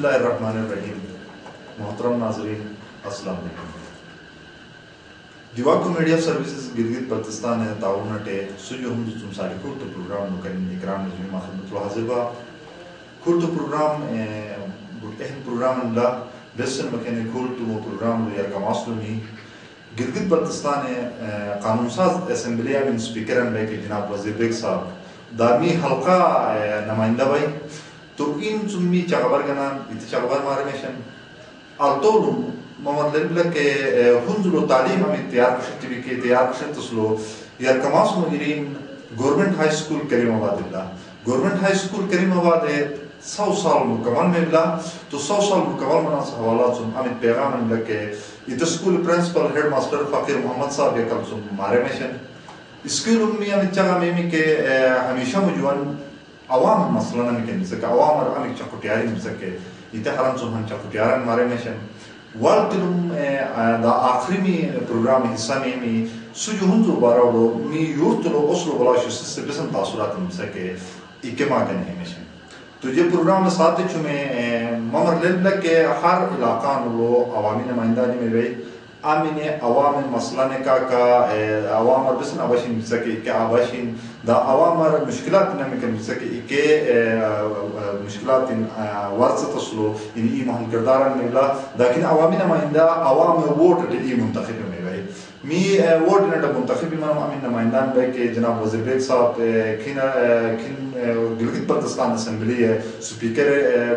اللہ الرحمن الرحیم. محترم ناظرین السلام علیکم. دیواکو میڈیا سروسز گلگت بلتستان تعاون ٹے سجو ہم تم سارے کورت پروگرام مکرم اکرام نجمی خدمت الحاضر با کورت پروگرام اہم پروگرام اندا بسن مکن کورت مو پروگرام یا کماسلمی گلگت بلتستان قانون ساز اسمبلی من سپیکرن بیک جناب وزیر بیگ صاحب دامی حلقہ نمائندہ بائی تو این زمی چاقبر گنان ایتی چاقبر مارے میشن الطول ممر لبلک کہ ہنزلو تعلیم ہمیں تیار کشتی بھی کہ تیار کشت تسلو یا کماس مجرین گورنمنٹ ہائی سکول کریم آباد اللہ گورنمنٹ ہائی سکول کریم آباد ہے 100 سال مکمل میں ملا تو 100 سال مکمل مناسب حوالات سن ہمیں پیغام ملا کہ یہ سکول پرنسپل ہیڈ ماسٹر فقیر محمد صاحب یہ کل سن مارے میشن اسکول امی ہمیں چاہا میں کہ ہمیشہ مجوان عوام مسئلہ نمی کہنے سکے عوام اور ہمیں چاکوٹیاری نمی سکے یہ حرم سن ہم چاکوٹیارن مارے میشن والتلم دا آخری میں پروگرام حصہ میں سجو ہنزو باراولو می یورتلو اصلو بلاشو سسے بسن تاثرات نمی سکے اکما کہنے میشن تو یہ پروگرام ساتھ چمیں ممر لبلک کے ہر علاقہ نلو عوامی نمائندہ میں بھی آمین عوام مسئلہ نکا کا عوام بسن آباشین مل سکے کہ آباشین دا عوام مشکلات نمی مل سکے کہ مشکلات ورثت اصلو انہی محل کرداران ملا لیکن عوامی نمائندہ عوام ووٹ ای منتخب میں گئے می ووٹ نٹا منتخب منم امین نمائندان بے کہ جناب وزیر بیگ صاحب کھین گلگت بلتستان اسمبلی ہے سپیکر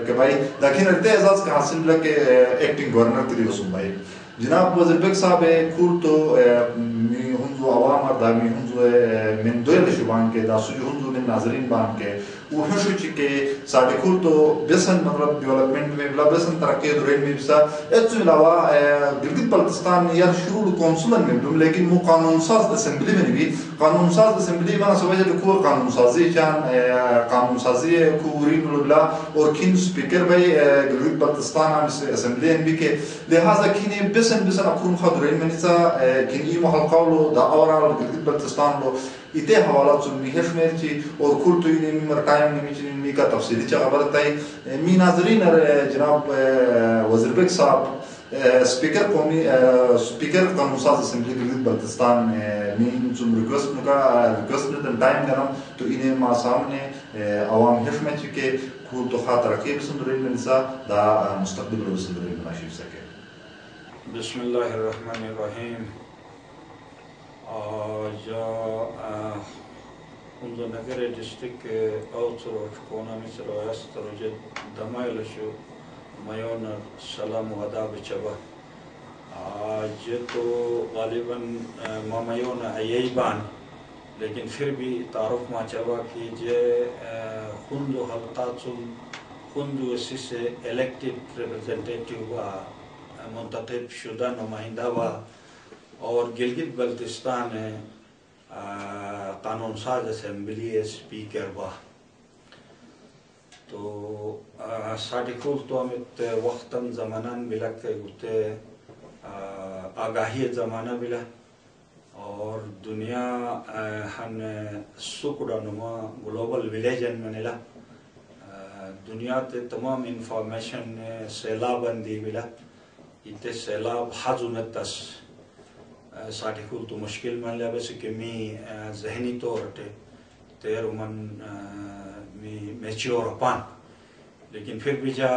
کے بھائی لیکن ارتے اعزاز کا حاصل ملا کہ ایکٹنگ گورنر تری رسول بھائی جناب وزیر بیگ صاحب کھول تو می ہنزو عوام اور دا می ہنزو من دویل شبان کے دا سجو ہنزو من ناظرین بان کے وہ ہنشو چکے ساڑھے کھول تو بسن مطلب ڈیولپمنٹ میں بلا بسن ترقی دورین میں بسا ایتو علاوہ گلگت بلتستان یا شروع کونسلن میں بلوم لیکن مو قانون ساز اسمبلی میں بھی قانون ساز اسمبلی میں سوجہ لکھو قانون سازی چان قانون سازی کورین بلا اور کھین سپیکر بھائی گلگت بلتستان اسمبلی بھی کے لہذا کھینے بسن اپرون خدرین میں نیسا کھینی محلقاولو دا اورال گلگت بلتستان لو ایتے حوالات سن میہش میں چی اور کھول تو انہیں مر ٹائم نمی چنین می کا تفصیلی چا خبرت ہے می ناظرین جناب وزیر بیگ صاحب سپیکر قانون ساز اسمبلی گلگت بلتستان می چون ریکویسٹ میں ٹائم کرم تو انہیں ما سامنے عوام ہش میں چکے کھول تو خاطر رکھے بسن دورین میں نسا دا مستقبل بسن دورین میں ناشیف سکے. بسم اللہ الرحمن الرحیم. Unzo nagare district outro chukona misro astro je damayla shu mayona salam wa adab chaba je to غالباً mamayona ayban لیکن پھر بھی تعارف ما چبا کہ je خندو حلقاتم خندو اسی سے elected representative و منتخب شدہ نمائندہ و اور گلگت بلتستان قانون ساز اسمبلی سپیکر با تو ساڑھے کھول تو ہمیں وقتاً زماناً ملا کہ گھتے آگاہی زمانہ ملا اور دنیا ہم سکڑا نما گلوبل ویلیجن میں نلا دنیا تے تمام انفارمیشن سیلاب اندی ملا ایتے سیلاب حضونت تس ساڑھے کھول تو مشکل من لیا بس کہ می ذہنی طور تے تیر من می میچیور پان لیکن پھر بھی جا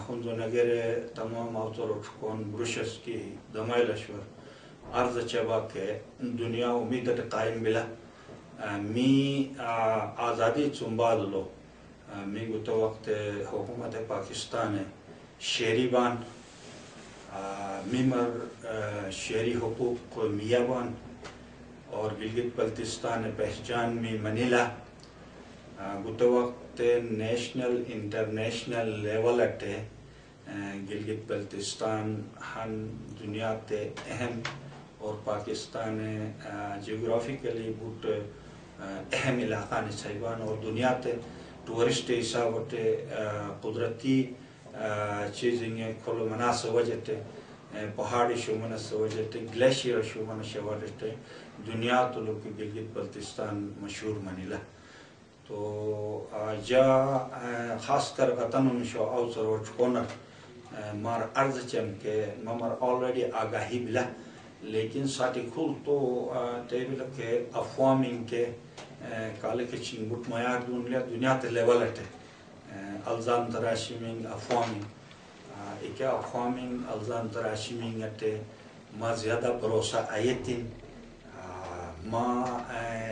ہندو نگر تمام آوتر اٹھکون بروشس کی دمائل اشور عرض چبا کہ دنیا امیدت قائم بلا می آزادی چنباد لو می گوتا وقت حکومت پاکستان شہری بان میمر شہری حقوق میابان اور گلگت بلتستان پہچان میں منیلا گوتا وقت نیشنل انٹرنیشنل لیول اٹھے گلگت بلتستان ہن دنیا تے اہم اور پاکستان جیوگرافیکلی بہت اہم علاقہ نسائبان اور دنیا تے ٹورسٹ حساب قدرتی چیزیں کھلو مناسب وجہتے پہاڑی شو مناسب وجہتے گلیشیر شو مناسب وجہتے دنیا تو لوگ گلگت بلتستان مشہور منیلا تو جا خاص کر قطن شو اوسر و چکونر مار عرض چم کہ ممر آلریڈی آگاہی بلا لیکن ساٹی کھول تو تیبل کے افوامین کے کالے کے چنگ بٹ میار دنیا تے لیول اٹھے الزام تراشیمین افوامین ایک افوامین الزام تراشیمین اٹھے ما زیادہ بھروسہ آیتین ما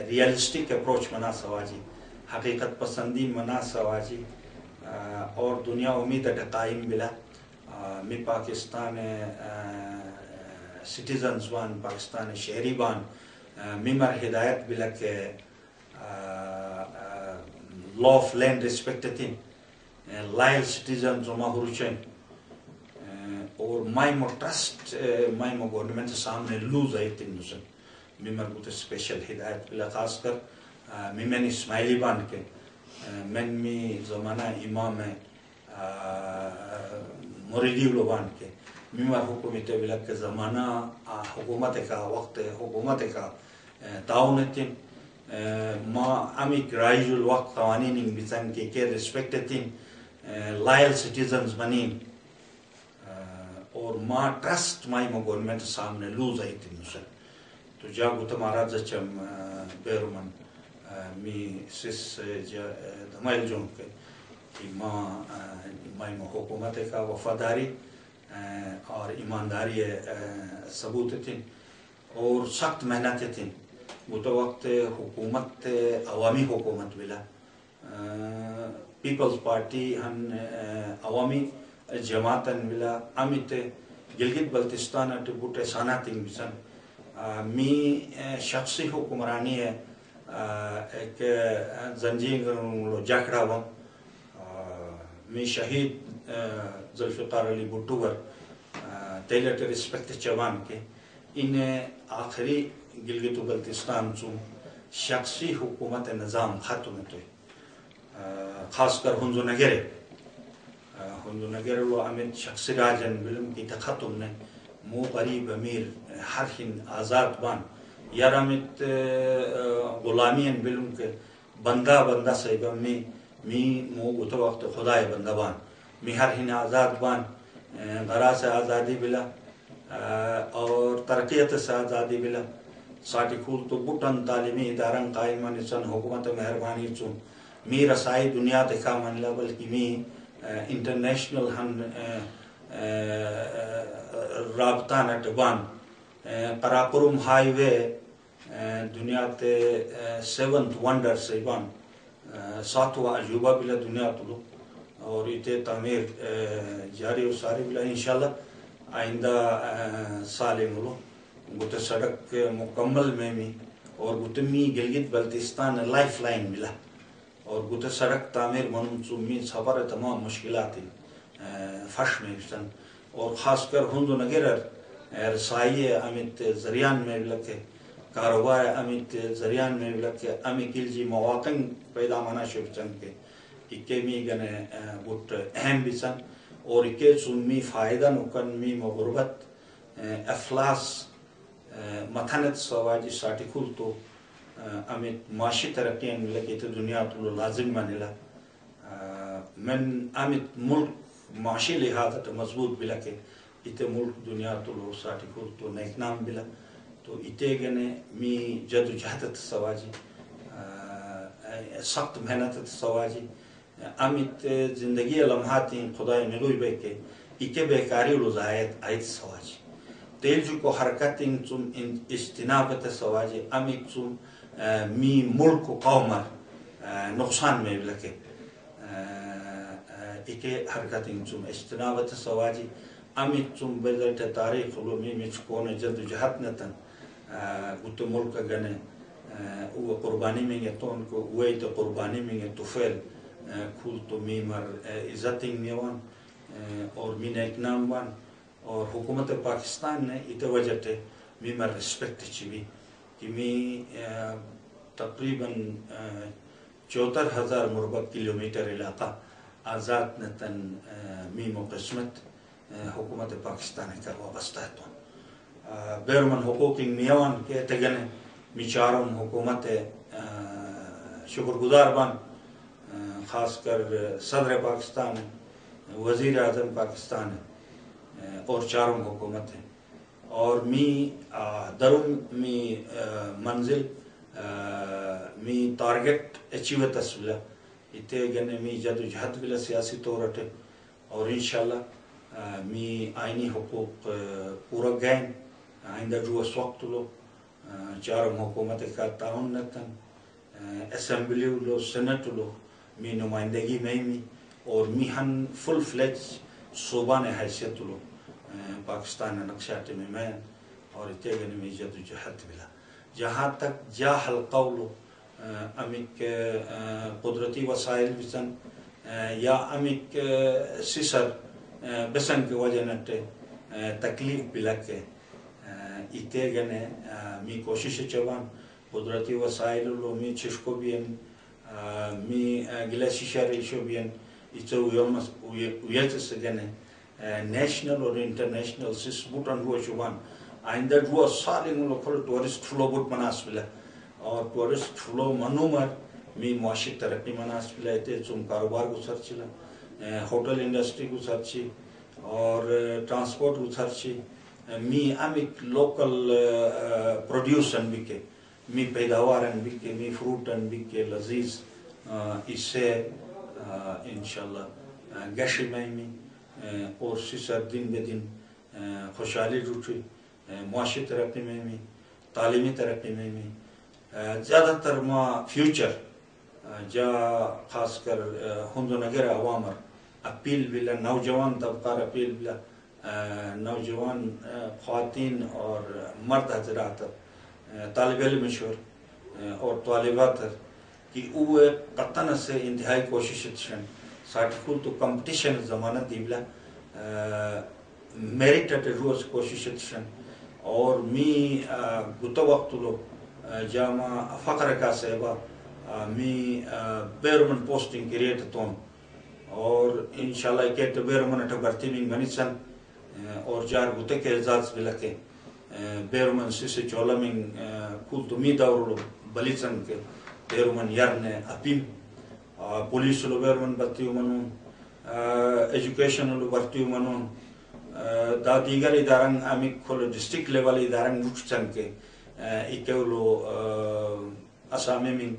ریالسٹک اپروچ منا سواجی حقیقت پسندی منا سواجی اور دنیا امید اٹھے قائم بلا می پاکستان سٹیزنز بان پاکستان شہری بان میمر ہدایت بلا کہ law of land respected in loyal citizens of Mahuruchen اور مائمو ٹرسٹ مائمو گورنمنٹ سامنے لوز آئی تین نسن میمر کو اسپیشل ہدایت بلا خاص کر میمن اسماعیلی بان کے من می زمانہ امام مریدی بان کے میمر حکومت بلا کے زمانہ حکومت کا وقت حکومت کا تعاون تین ما امی گرائجول وقت قوانین بیچن کے ریسپیکٹ تین لائل سٹیزنز بنین اور ما ٹرسٹ مائی مو گورنمنٹ سامنے لوز آئی تین نسن تو جا گوتا مہاراج چم بیرمن می سس دھمائل جون کے مائی مو حکومت کا وفاداری اور ایمانداری ثبوت تین اور سخت محنت تین گوتا وقت حکومت عوامی حکومت بلا پیپلز پارٹی ہن عوامی جماعتن بلا امیت گلگت بلتستان اٹھ بوٹے ساناتین بسن می شخصی حکمرانی ہے ایک زنجیر جاکڑا وم می شہید ذوالفقار علی بھٹوور تیلٹ رسپیکٹ چوان کے ان آخری گلگت بلتستان چون شخصی حکومت نظام ختم تو خاص کر ہنزو نگرے ہندو نگر و امید شخصی راجن بلم کی تختم نے مو غریب امیر ہر ہن آزاد بان یار امید غلامین بلم کے بندہ بندہ سیبا می مو گوتا وقت خدای بندہ بان می ہر ہن آزاد بان غرا سے آزادی بلا اور ترقیت سے آزادی بلا ساٹی کھول تو بٹن تعلیمی ادارن قائم نسن حکومت مہربانی چون می رسائی دنیا دکھا من لا بلکہ می انٹرنیشنل ہن رابطہ نٹ بان قراقرم ہائی وے دنیا تے 7th ونڈر سے بان 7واں عجوبہ بلا دنیا تلو اور یہ تعمیر جاری و ساری بلا انشاءاللہ آئندہ سال ملو گوتے سڑک مکمل میں می اور گوتے می گلگت بلتستان لائف لائن ملا اور گوتے سڑک تعمیر منم چومی سفر تمام مشکلات فش میں بسن اور خاص کر ہندو نگرر رسائی امیت ذریعان میں لکھے کاروبار امیت ذریعان میں لکھے امی کلجی مواقع پیدا منا شبچن کے اکے می گنے بٹ اہم بسن اور اکے چومی فائدہ نکن می مغربت افلاس متھنت سواجی ساٹی کھول تو امیت معاشی ترقیان لگی تو دنیا تو لازم منلا من امیت ملک معاشی لحاظ مضبوط بلا کے اتے ملک دنیا تو ساٹی کھول تو نیک نام بلا تو اتے گنے می جد و جہدت سواجی سخت محنت سواجی امیت زندگی لمحاتی خدای ملوی بے کے اکے بیکاری لزایت آیت سواجی تیل جو کو حرکت اجتنابت سواجی امیت چون می ملک و قومر نقصان میں لکے اکے حرکت چون اجتنابت سواجی امیت چون بذرت تاریخ علومی میں چکون جد و جہد نتن گت ملک گنے او قربانی میں گے تو ان کو اویت قربانی میں گے توفیل کھول تو میمر عزتیں نیوان اور می نیک نام بان اور حکومت پاکستان نے ات وجہ تے میمر رسپیکٹ چوی کہ می تقریباً 74,000 مربع کلومیٹر علاقہ آزاد نتن میم و قسمت حکومت پاکستان کا وابستہ ہے بیرمن حقوق میوان کے تگنے میچارم حکومت شکر گزار بان خاص کر صدر پاکستان ہے, وزیر اعظم پاکستان ہے, اور چاروں حکومت ہیں. اور می درم می منزل می تارگٹ اچیوت اسبلا اتے گنے می جدوجہد بلا سیاسی طور اٹھے, اور انشاءاللہ می آئینی حقوق پورا گین آئندہ جو اس وقت لو چاروں حکومت کا تعاون نتن اسمبلی لو سینٹ لو می نمائندگی میں اور می ہن فل فلیج صوبان حیثیت لو پاکستان نقشات میں اور اتے گنے می جدوجہد بلا. جہاں تک جا حلقہ لو امیک قدرتی وسائل بسن یا امیک سسر بسن کی وجہ نٹے تکلیف بلکے اتے گنے می کوشش چوان قدرتی وسائل لو می چشکو بین می گلیسی شریشو بین اتو ویتس گنے نیشنل اور انٹرنیشنل سس بوٹن رو چوان آئندہ جو سالے ملو کھل ٹورسٹ فلو بوٹ مناسبلہ اور ٹورسٹ فلو منومر می معاشی ترقی مناسبلہ تے چون کاروبار کو سرچلا ہوٹل انڈسٹری کو سرچی اور ٹرانسپورٹ کو سرچی می امیک لوکل پروڈیوسن بکے می پیداوارن بکے می فروٹن بکے لذیذ اس سے انشاءاللہ گشی میں اور سر دن بے دن خوشحالی روٹی معاشی ترقی میں تعلیمی ترقی میں زیادہ تر ما فیوچر جا خاص کر ہندو نگر عوامر اپیل بلا نوجوان طبقہ اپیل بلا نوجوان خواتین اور مرد حضرات طالب علم مشور اور طالبات کہ وہ قطن سے انتہائی کوشش چھن سارٹیکل تو کمپٹیشن ضمانت دی بلا میرٹ روز کوشش چھن اور می گتو وقت لو جامع فقر کا صحبہ می بیرمن پوسٹنگ کریٹ تون اور انشاءاللہ کہتے بیرمن اٹھا برتی میں منیسن اور جار گتے کے اعزاز بلکے بیرمن سیسے چولا میں کل تو می دور لو بلیسن کے بیرمن یرنے اپیم پولیس لو بیرمن برتیو منون ایجوکیشن لو برتیو منون دا دیگر ادارن امی کھولو ڈسٹرکٹ لیول ادارن مجھتن کے اکیولو اسامی میں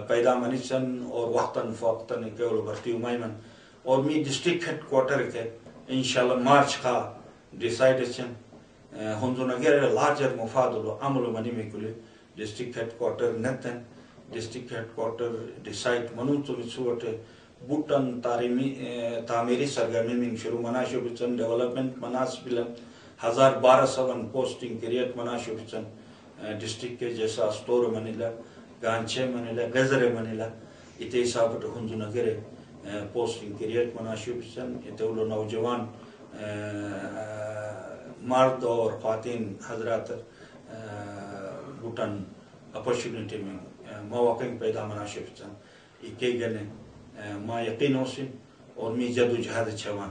پیدا منیسن اور وقتاً فوقتاً اکیولو برتیو مائمن اور می ڈسٹرکٹ ہیڈ کوارٹر کے انشاءاللہ مارچ کا ڈیسائیڈ چن ہندو نگر لارجر مفاد لو عمل منی میں کلے ڈسٹرکٹ ہیڈ کوارٹر نتن ڈسٹرکٹ ہیڈ کوارٹر ڈیسائیڈ منون تو مچوٹے بوٹن تعمیری سرگرمی میں شروع مناشو بچن ڈیولپمنٹ مناسبلن 1200 پوسٹنگ کریٹ مناشو بچن ڈسٹرکٹ کے جیسا اسٹور منیلا گانچے منیلا گزرے منیلا اتے حساب ہندو نگر پوسٹنگ کریٹ مناشو بچن اتے وہ نوجوان مرد اور خواتین حضرات بوٹن اپرچونٹی میں مواقع پیدا مناشو بچن اکی گنے ما یقین ہوسن اور می جدوجہد چھوان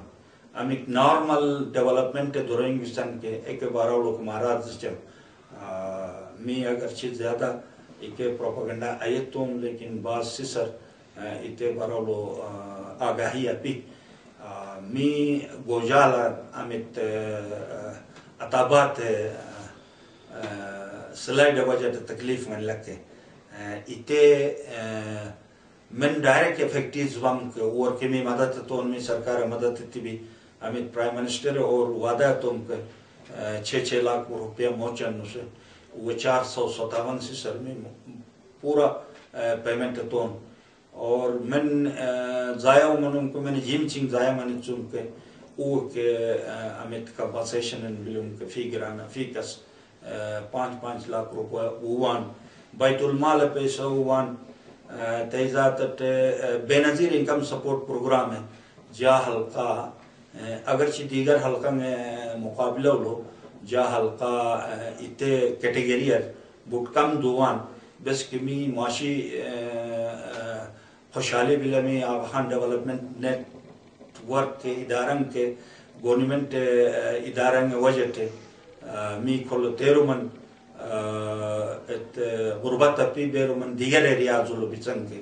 امیک نارمل ڈیولپمنٹ دورنگ بسن کے ایک بارہ لوگ مہاراج چل می اگرچہ زیادہ ایک پروپیگنڈا آیتون لیکن بعض سسر اتے بارہ لو آگاہی اپی می گوجالا امیت عطابات سلائڈ وجہ تکلیف من لگتے اتے من ڈائریکٹ افیکٹیز وام کے اور کمی مدد تو ان میں سرکار مدد تھی بھی امیت پرائم منسٹر اور وعدہ تو ان کے 6 لاکھ روپیہ موچن سے وہ 457 سے سر میں پورا پیمنٹ تو اور من ضائع منوں کو میں نے جیم چنگ ضائع منی چون کے او کے امیت کا پاسیشن ان بلوں کے فی گرانا فی کس 5 لاکھ روپیہ وان بیت المال پیسہ وان تیزات بے نظیر انکم سپورٹ پروگرام ہے جا حلقہ اگرچہ دیگر حلقہ میں مقابلہ لو جا حلقہ اتے کیٹیگریئر بوٹ کم دوان بس کمی معاشی خوشحالی بلا میں آفہان ڈیولپمنٹ نیٹ ورک کے ادارن کے گورنمنٹ ادارن وجہ تے می کھولو تیرو من غربت اپی بیرو من دیگر ایریازو لو بچن کے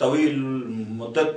طویل مدت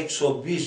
120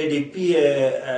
ADP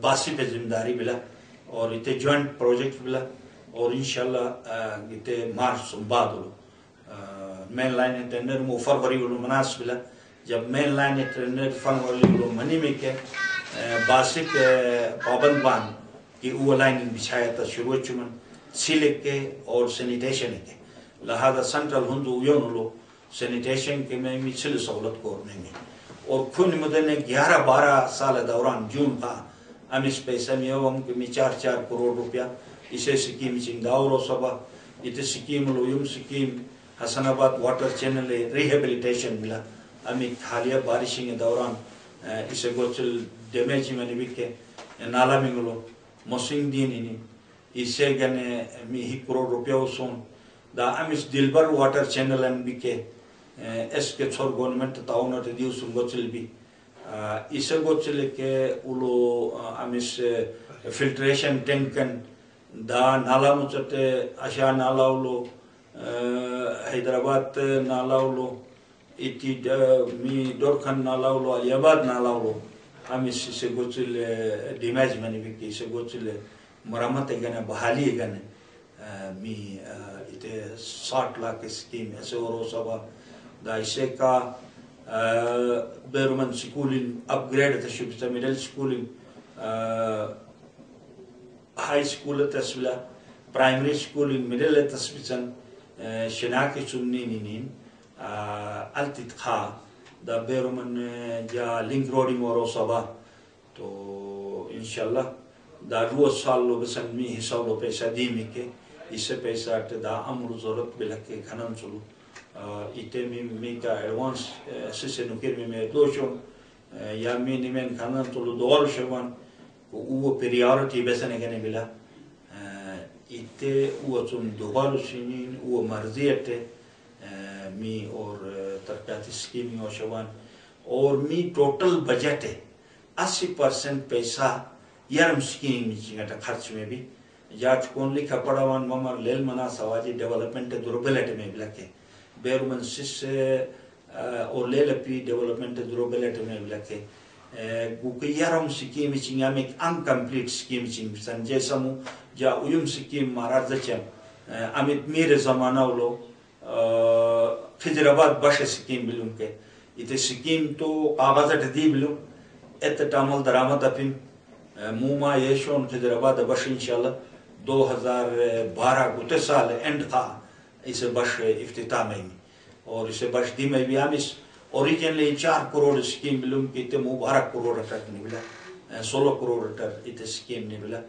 باسی پہ ذمہ داری بلا اور اتے جوائنٹ پروجیکٹ بلا اور انشاءاللہ اتے مارچ بعد مین لائن ٹینڈر مو فروری مناس بلا جب مین لائن ٹینڈر فروری منی میں کے باسک پابند بان کی وہ لائننگ بچھایا تھا شروع چمن سیلک کے اور سینیٹیشن کے لہذا سنٹرل ہندو یون لو سینیٹیشن کے میں سل سہولت کو نہیں اور کھن مدن 11-12 سال دوران جون کا ہم اس پیسہ میں ہم کہ 4 کروڑ روپیہ اسے سکیم چنگ داورو سبا یہ سکیم لو یم سکیم حسن آباد واٹر چینل ریہیبلیٹیشن ملا ہمیں حالیہ بارشیں کے دوران اسے گوچل ڈیمیج میں نے بھی کہ نالا میں گلو موسنگ دین ہی اسے گنے میں 1 کروڑ روپیہ سون دا امس دلبر واٹر چینل ان بھی کہ اس کے چھوڑ گورنمنٹ تعاونت دیو سن گوچل بھی اسے گوچل کہ اولو امس فلٹریشن ٹینکن دا نالا مچتے اشا نالا اولو حیدرآباد نالا اولو اتی می دورکھن نالا اولو علی آباد نالا اولو امس اسے گوچل ڈیمیج میں بھی کہ اسے گوچل مرمت گنے بحالی گنے می اتے 60 لاکھ اسکیم ایسے اور سبا دا اسے کا بیرومن سکولنگ اپ گریڈ تشبیتا میڈل سکولنگ ہائی سکول تسبیلا پرائمری سکولنگ میڈل تسبیتن شناکی چننی نینین التت خا دا بیرومن جا لنک روڈنگ اور سبا تو انشاءاللہ دا روز سال لو بسن می حساب لو پیسہ دی میں کے اس سے پیسہ دا امر ضرورت بلکہ کھنن چلو ایتے میں کا ایڈوانس سسے نکر میں دوشوں یا میں نیمین کھنن چلو دوار شوان وہ پریارٹی بیسنے گنے بلا ایتے وہ چون دوبارو شنین وہ مرضیت می اور ترقیاتی اسکیمی اور شوان اور می ٹوٹل بجٹ 80% پیسہ یارم سکیم چنگا خرچ میں بھی یا چکون لکھا پڑھوان ممر لیل منا سواجی ڈیولپمنٹ دروبلیٹ میں بھی لکھے بیرومن سس اور لیل پی ڈیولپمنٹ دروبلیٹ میں بھی لکھے گوکی یارم سکیم چنگا میں انکمپلیٹ سکیم چنگا سن جیسا مو جا اویم سکیم ماراد چم امیت میر زمانہ لو خضر آباد بش سکیم بلوں کے یہ سکیم تو کاغذت دی بلوں ایت تامل درامت اپن موما یشون خضر آباد بش انشاءاللہ 2012 گتے سال اینڈ تھا اسے بش افتتاح میں اور اسے بش دی میں بھی آمس اوریجنلی 4 کروڑ سکیم بلوں کی تے مو 12 کروڑ رٹر نہیں بلا 16 کروڑ رٹر ات سکیم نہیں بلا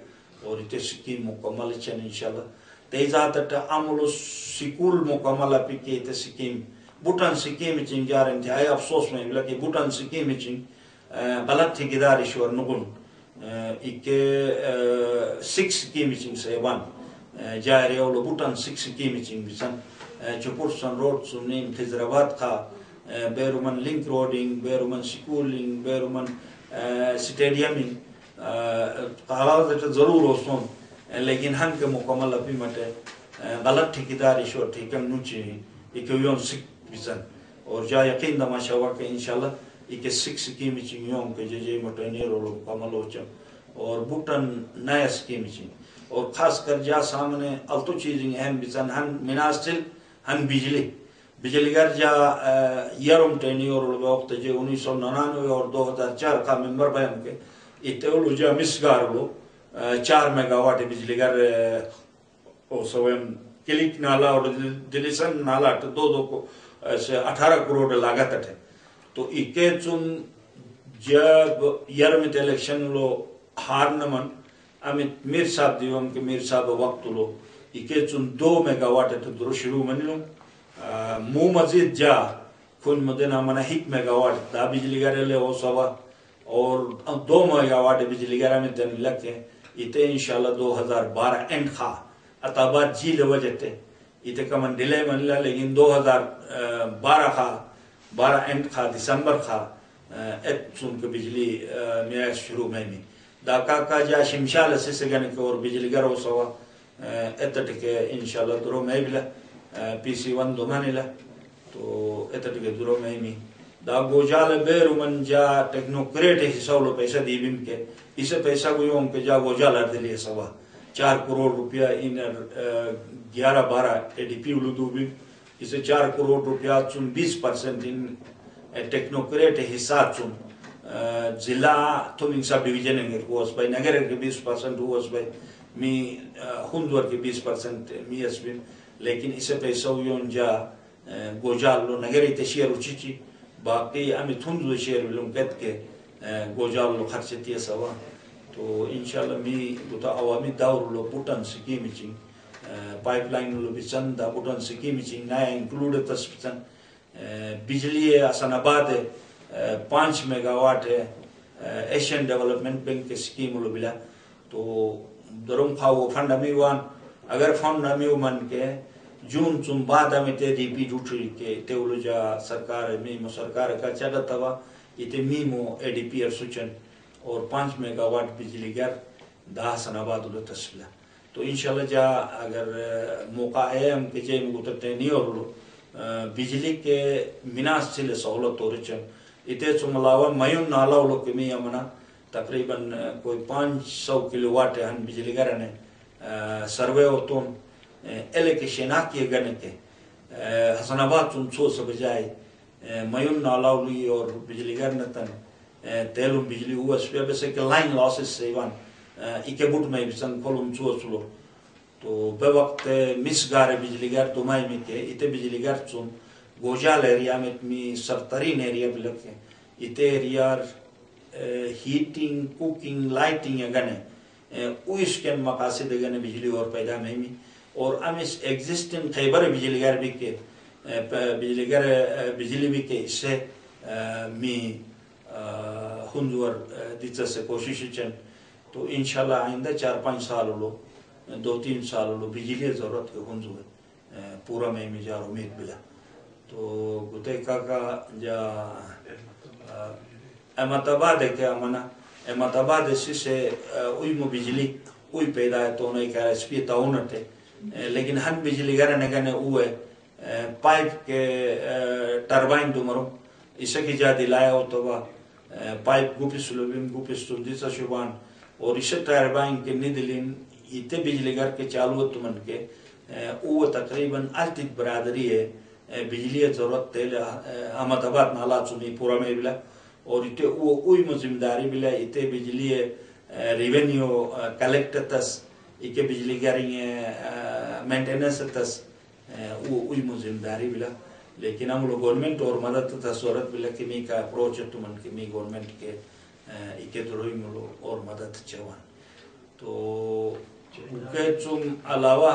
اور ات سکیم مکمل چن انشاءاللہ تیزات عمل سکول مکمل اپی کے ات سکیم بوٹان سکیم چن جا رہے تھے افسوس میں بلا کہ بوٹان سکیم چن غلط تھی گدارشور نگن ایک 6 سکیم چن سے 1 جائے رہے اولو بوٹان 6 سکیم چن بسن چپور سن روڈ سنین خضر آباد کا بیرومن لنک روڈنگ بیرومن سکولنگ بیرومن سٹیڈیمنگ قاعدہ ضرور ہوسون لیکن ہم کے مکمل اپی مٹے غلط ٹھیکیداری شو ٹھیکم نوچی ایک یوم سکھ بسن اور جا یقین دما شوا کہ انشاءاللہ ایک 6 سکیم چن یوم کے جے مٹے نیر اولو مکمل ہو چم اور بوٹن نیا سکیم چن اور خاص کر جا سامنے التو چیزیں اہم بسن ہن مناسل ہن بجلی گر جا یارم ٹینی اور وقت جے 1999 اور 2004 کا ممبر بہم کے اتے اولو جا مسگار لو 4 میگا واٹ بجلی گر سویم کلک نالا اور دلیسن نالا دو کو 18 کروڑ لاگت ہے تو اکے چون جب یارمت الیکشن لو ہار نمن امیت میر صاحب دیوم کے میر صاحب وقت لو اکے چون 2 میگا واٹ ہے تو درو شروع منی لوں مو مزید جا کن مدینہ منہ 1 میگا واٹ دا بجلی گر لے ہو سوا اور 2 میگا واٹ بجلی گر میں دن لگتے اتے انشاءاللہ 2012 اینڈ خواہ اتابات جی لوجہ تے اتے کمن ڈیلے من لیا لیکن 2012 خواہ 12 اینڈ خواہ دسمبر خواہ ایت سن کے بجلی میں شروع میں دا کا جا شمشال سے سگن کے اور بجلی گر ہو سوا ایت کے انشاءاللہ درو میں بلا پی سی 1 دومانی لیا تو ایت کے درو میں دا گوجال بیرومن جا ٹیکنوکریٹ حساب پیسہ دی بیم کے اسے پیسہ کو یوں کہ جا گوجال اردلی سوا 4 کروڑ روپیہ ان 11-12 اے ڈی پی اولو بیم اسے 4 کروڑ روپیہ چون 20% ان ٹیکنوکریٹ حساب چون ضلع تھومنگ سب ڈویژن انگر کوس بائی نگر کے 20% ہوس بائی می ہندور کے 20% می اس بیم لیکن اسے پیسہ یوں جا گوجال لو نگری تشیر اچھی باقی امی تھندو شیر بلوم کہت کے گوجال لو خرچتی سوا تو انشاءاللہ می گتا عوامی دور لو بوٹن سکیمی چنگ پائپ لائن لو بچن دا بوٹن سکیمی چنگ نیا انکلوڈ تس بچن بجلی حسن آباد 5 mega what Asian development bank کے سکیم لو بلا تو درم خواہ فنڈ امی وان اگر فنڈ امی من کے جون چون بعد ہمیں تے ڈی پی ڈوٹری کے تیولو جا سرکار میمو سرکار کا چگہ توا اتے میمو اے ڈی پی ارسوچن اور 5 میگا واٹ بجلی گر دا حسن آباد لو تسلا تو انشاءاللہ جا اگر موقع ہے ہم کے جائے مگوتتے نہیں اور لو بجلی کے مناس چلے سہولت ہو رچن اتے چون علاوہ میون نالاو لو کمی امنا تقریباً کوئی 500 کلو واٹ ہن بجلی گرنے سروے ہوتون ایلے شناکی گنے کے حسن آباد چون چھو سے بجائے میون نالاو لی اور بجلی گرنتن تیلوم بجلی ہوا اس پہ بسے کہ لائن لاسز سیوان ایکے بوٹ میں بسن کھولم چھو سلو تو بے وقت مس گار بجلی گر دومائی میں کے اتے بجلی گر چون گوجال ایریا میں می سرترین ایریا بلکے اتے ایریا ہیٹنگ کوکنگ لائٹنگ گنے اویش کے مقاصد گنے بجلی اور پیدا میں اور ہم اس ایگزسٹنگ خیبر بجلی گر بھی کے بجلی بھی کے اس سے می ہندور دیتا سے کوشش چن تو انشاءاللہ آئندہ 4-5 سال لو 2-3 سال لو بجلی ضرورت کے ہندور پورا میں جا امید بلا تو گتے کا جا احمد آباد ہے کہ امنا احمد آباد اسی سے اوی مو بجلی اوی پیدا ہے تو انہیں کہا اس پی تاؤنٹ ہے لیکن ہن بجلی گرنے گنے اوے پائپ کے ٹربائن دو مرو اسے کی جا دلایا ہو تو با پائپ گوپس لوبیم گوپس تندیسا شبان اور اسے ٹربائن کے ندلین ایتے بجلی گر کے چالوت من کے اوہ تقریباً الٹیت برادری ہے بجلی ضرورت تیل احمد آباد نالا چونی پورا میں بلا اور ایتے اوہی مزمداری بلا ایتے بجلی ریونیو کلیکٹتس ایک بجلی گاری مینٹیننس تس اوہی مزمداری بلا لیکن ہم لوگ گورنمنٹ اور مدد تا صورت بلا کہ می کا اپروچ تو من کہ می گورنمنٹ کے ایک دروئی ملو اور مدد چوان تو چون علاوہ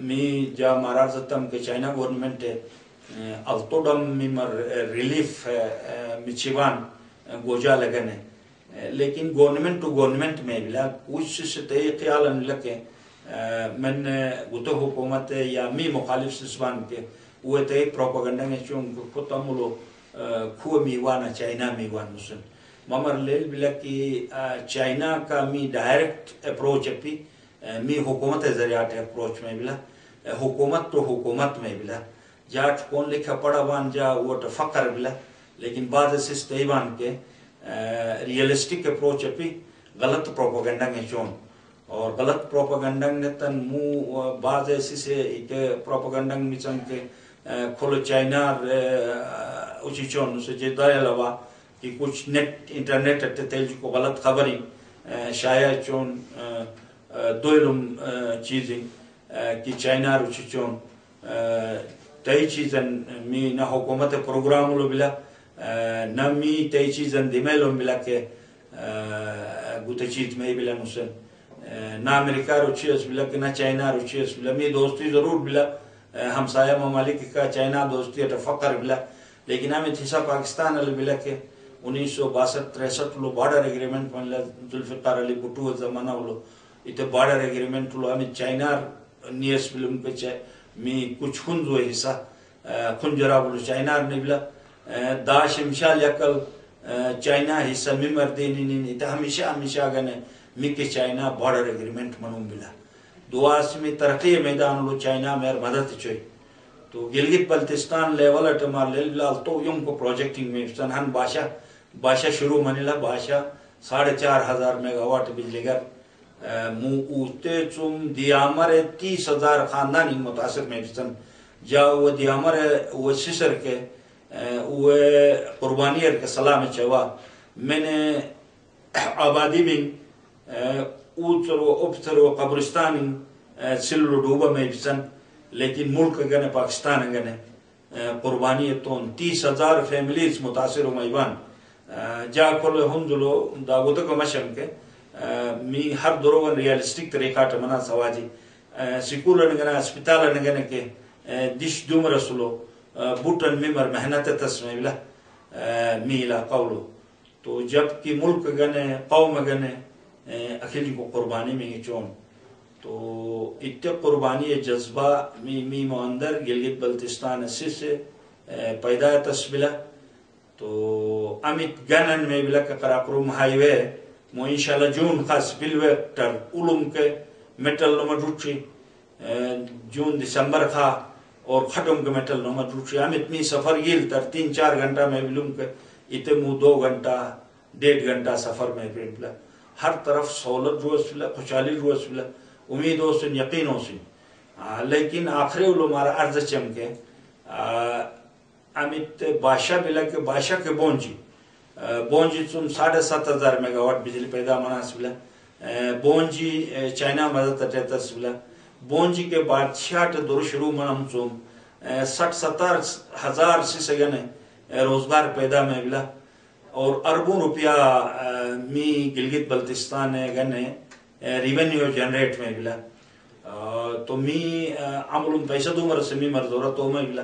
می جا مارازتم کے چائنا گورنمنٹ التوڈم میمر ریلیف مچیوان گوجا لگنے لیکن گورنمنٹ ٹو گورنمنٹ میں بلا کچھ سے خیال ان لکے من گتو حکومت یا می مخالف سسوان کے وہ تے پروپاگنڈا میں چون خود ملو کھو میوانا چائنا میوان مسلم ممر لیل بلا کہ چائنا کا می ڈائریکٹ اپروچ اپی می حکومت ذریعات اپروچ میں بلا حکومت تو حکومت میں بلا جاٹ کون لکھا پڑا بان جا وہ فقر بلا لیکن بعض سستیوان کے ریئلسٹک اپروچ اپی غلط پروپاگنڈا میں چون اور غلط پروپاگنڈا نے تن مو بعض ایسی سے ایک پروپاگنڈا میں چون کے کھولو چائنا اچھی چون اسے جدائے علاوہ کہ کچھ نیٹ انٹرنیٹ اٹھے تیل کو غلط خبری شایع چون دوئلم چیزیں کہ چائنا اچھی چون تئی چیزن می نہ حکومت پروگرام لو بلا نہ می تئی چیزن دمیلوں بلا کہ گوتے چیز میں بلا نسن نہ امریکہ روچیس بلا کہ نہ چائنا روچیس بلا می دوستی ضرور بلا ہمسایہ ممالک کا چائنا دوستی اٹھا فقر بلا لیکن ہمیں تھیسا پاکستان علی بلا کہ 1962-63 لو بارڈر ایگریمنٹ من ذوالفقار علی بھٹو زمانہ لو اتے بارڈر ایگریمنٹ لو ہمیں چائنا نیس بلم کے چاہے می کچھ خنزو حصہ خنجرہ بلو چائنا نے بلا دا شمشال یکل چائنا حصہ ممر دینی نہیں اتے ہمیشہ گنے می کے چائنا بارڈر ایگریمنٹ منوں بلا دعا سے میں ترقی میدان لو چائنا میر مدد چوئی تو گلگت بلتستان لیول اٹمار لیل تو یم کو پروجیکٹنگ میں سنہن باشا شروع منیلا باشا 4,500 میگا واٹ بجلی گھر مو اوتے چم دیامر 30,000 خاندانی متاثر میں سن جا وہ دیامر وہ سسر کے وہ قربانی کے سلام چوا میں نے آبادی میں اوتر و ابتر و قبرستان سلو ڈوبا میں سن لیکن ملک گنے پاکستان گنے قربانی تو 30,000 فیملیز متاثر ہو میبان جا کل ہندلو داغوت کو مشن کے می ہر دروغن ریالسٹک طریقہ منا سواجی سکول نگنا اسپتال نگنے کے دش دوم رسولو بوٹن میمر محنت تسمے بلا میلا قولو تو جب کہ ملک گنے قوم گنے اکیلی کو قربانی میں چون تو اتنے قربانی جذبہ می اندر گلگت بلتستان سے پیدا تسبیلا تو امت گنن میں بلا کہ قراقروم ہائی وے مو انشاءاللہ جون خاص بلویکٹر علوم کے میٹل نمبر روچی جون دسمبر خا اور ختم کے میٹل نمبر روچی امت می سفر گیل تر 3-4 گھنٹہ میں بلوم کے اتنے مو 2 گھنٹہ 1.5 گھنٹہ سفر میں بلا ہر طرف سہولت روز بلا خوشحالی روز بلا امید ہو سن یقین ہو سن لیکن آخری علو مارا عرض چمکے امیت بادشاہ بلا کے بادشاہ کے بونجی چم 7,500 میگا واٹ بجلی پیدا مناس بلا بونجی چائنا مدد تٹیتس بلا بونجی کے بادشاہ دور شروع منم چم 60-70 ہزار سے سگنے روزگار پیدا میں بلا اور اربوں روپیہ می گلگت بلتستان گنے ریونیو جنریٹ میں بلا تو می عملون پیسہ دو مرس می مردورہ تو میں بلا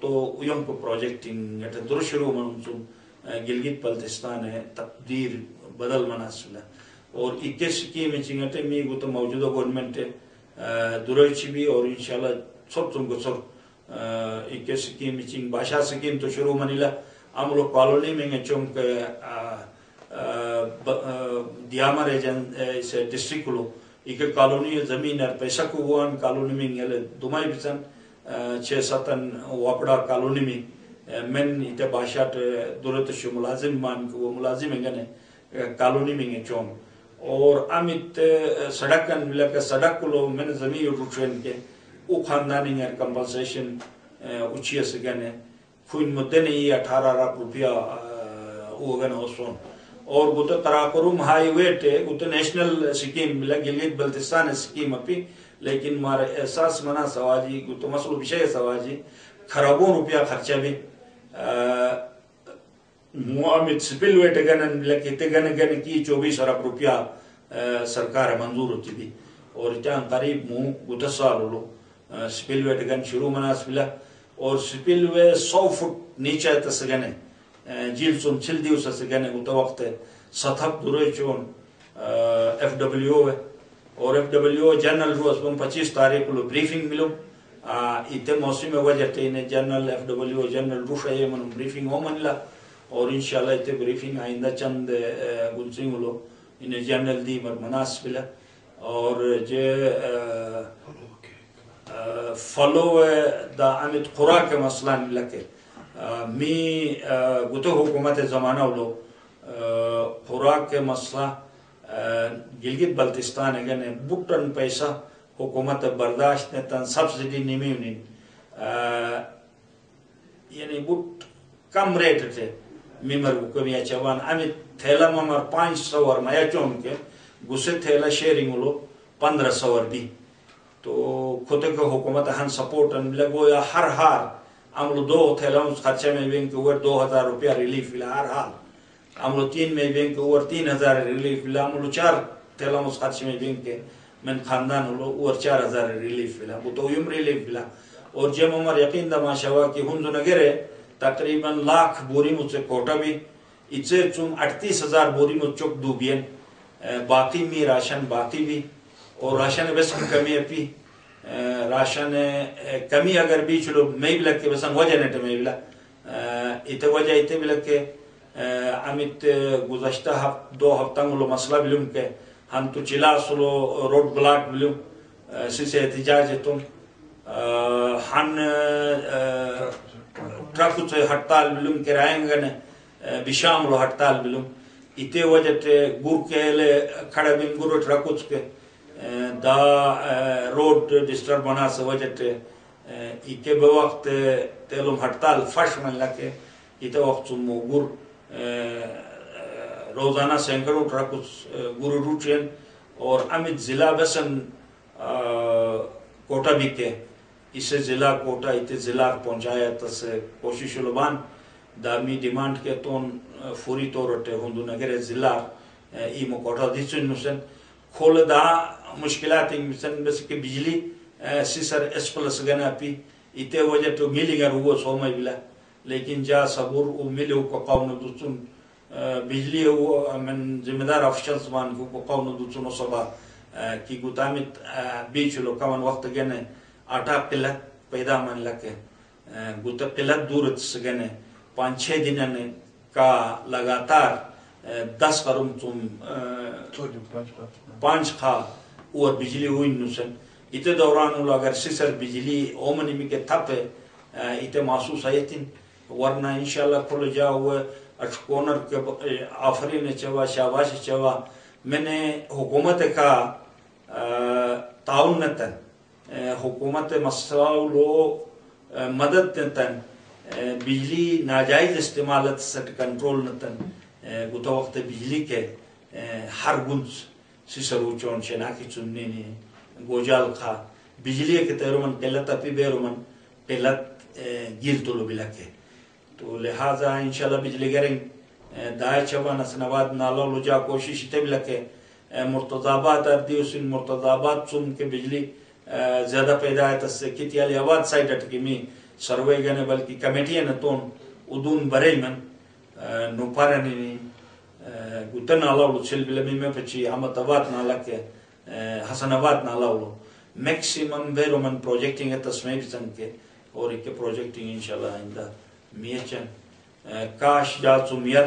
تو یم کو پروجیکٹنگ دور شروع منم گلگت بلتستان تقدیر بدل مناسبلا اور 21 سکیم چنگٹے می گو موجودہ گورنمنٹ دروچی بھی اور انشاءاللہ سب تم کو سب 21 سکیم چنگ باشا سکیم تو شروع منیلا عملو کالونی میں چونک دیامر سے ڈسٹرکٹ لو ایک کالونی زمین اور پیسہ کو وان کالونی میں دمائی بسن 6-7 واپڑا کالونی میں من اتنے باشاٹ دولت شو ملازم مان کو وہ ملازم گنے کالونی میں چون اور امت سڑکن ملا کہ سڑک لو من زمین روٹرین کے او خاندانی کمپنسیشن اچھی سے گنے کوئی مدے نہیں 18 لاکھ روپیہ وہ گنے ہو سون اور گوتا قراقروم ہائی ویٹ گوتا نیشنل سکیم ملا گلگت بلتستان سکیم اپی لیکن مارا احساس منا سواجی گوتا مسئلہ بشے سواجی خرابوں روپیہ خرچہ بھی معامد سپل ویٹ گنن ملا کہتے گنے کی 24 ارب روپیہ سرکار منظور ہوتی بھی اور اتنا قریب مو گوتا سال لو سپل ویٹ گن شروع منا سپلا اور سپل وے 100 فٹ نیچے تسگنے جیل سن چھل دیو سسگنے گوتا وقت سطح دورے چون FWO ہے اور FWO جنرل روز 25 تاریخ کو بریفنگ ملو اتنے موسم وجہ تینے جنرل FWO جنرل روش آئے من بریفنگ ہو منلا اور انشاءاللہ اتنے بریفنگ آئندہ چند گنسنگ لو انہیں جنرل دی مناسب بلا اور جے فلو دا امت خوراک کے مسئلہ لکے می گوتے حکومت زمانہ لو خوراک کے مسئلہ گلگت بلتستان گنے بٹن پیسہ حکومت برداشت نے تن سبسڈی نیمی انہیں یعنی بٹ کم ریٹ تھے میمر کو کمی اچھوان امی تھیلا ممر 500 اور میا چون کے گسے تھیلا شیرنگ لو 1500 اور بھی تو خودے کو حکومت ہن سپورٹ لگو یا ہر حال عملو 2 تھیلا اس خرچے میں بینک اوور 2000 روپیہ ریلیف ملا ہر حال عملو 3 میں بینک اوور 3000 ریلیف ملا عملو 4 تھیلا اس خرچے میں بینک من خاندان لو اوور 4000 ریلیف ملا وہ تو یم ریلیف ملا اور جب عمر یقین دا ماشاءاللہ کہ ہندو نگرے تقریباً 1,00,000 بوری مجھ سے کوٹا بھی اتنے چون 38,000 بوری مجھ چک دوبین باقی می راشن باقی بھی اور راشن بس کمی اپی راشن کمی اگر بھی چلو میں بھی لگ کے بسن وجہ نیٹے میں بھی لگ اتنے وجہ اتنے بھی لگ کے امیت گزشتہ 2 ہفتہ ملو مسئلہ بلوم کے ہم تو چلا سلو روڈ بلاک بلوم سی سے احتجاج تم ہن ٹرک ہڑتال بلوم کرائیں گے بشام لو ہڑتال بلوم اتے وجہ گر کے کھڑا بین گر ٹرک کے دا روڈ ڈسٹرب بنا سے وجہ اتے بوقت تیلوم ہڑتال فش من لکے اتے وقت سمو گر روزانہ سینکڑوں ٹرک گر روٹین اور امت ضلع بسن کوٹا بھی کے اسے ضلع کوٹا اتے ضلع پہنچایت سے کوشش لبان دامی ڈیمانڈ کے تون فوری طور تے ہندو نگر ضلع ایمو کوٹا دیچن نسن کھول دا مشکلات مثلا بس کہ بجلی سیسر ایس پلس گنا پی اتے وجہ تو ملی گا روگو سومائی بلا لیکن جا صبور او ملیو کو قاون دوچن بجلی او من ذمہ دار افشلز مان کو قاون دوچن صبح کی گتامت بیچ لو کمان وقت گنے آٹا قلت پیدا من لکے گتا قلت دورت سگنے 5-6 دنوں کا لگاتار 10 کرم تم 5 خا اور بجلی ہوئی نسن اتے دوران اگر سسر بجلی اومنی میں کے تھپے اتے محسوس آیتن ورنہ انشاءاللہ کھل جاؤ اچکونر کے آفرین چوا شاباش چوا میں نے حکومت کا تعاون نتن حکومت مسئلو مدد نتن بجلی ناجائز استعمالت سٹ کنٹرول نتن گتا وقت بجلی کے ہر گنز سسرو چون شناکی چننی گوجال خا بجلی کے تیرومن قلت اپی بیرومن قلت گیر تولو بلکے تو لہذا انشاءاللہ بجلی گرنگ دائے چوان اسنواد نالو لجا کوشش تے بلکے مرتضابات اردیوسن مرتضابات چون کے بجلی زیادہ پیدا ہے تس سے کتیالی آباد سائٹ اٹکی می سروے گنے بلکہ کمیٹی نتون ادون برے من نوپارنی گتن آلاولو چل بلمی میں پچی احمد آباد نالا کے حسن آباد نالاولو میکسیمم بیرو من پروجیکٹنگ تسمیں بسن کے اور ایک پروجیکٹنگ انشاءاللہ آئندہ میچن کاش جاتو میر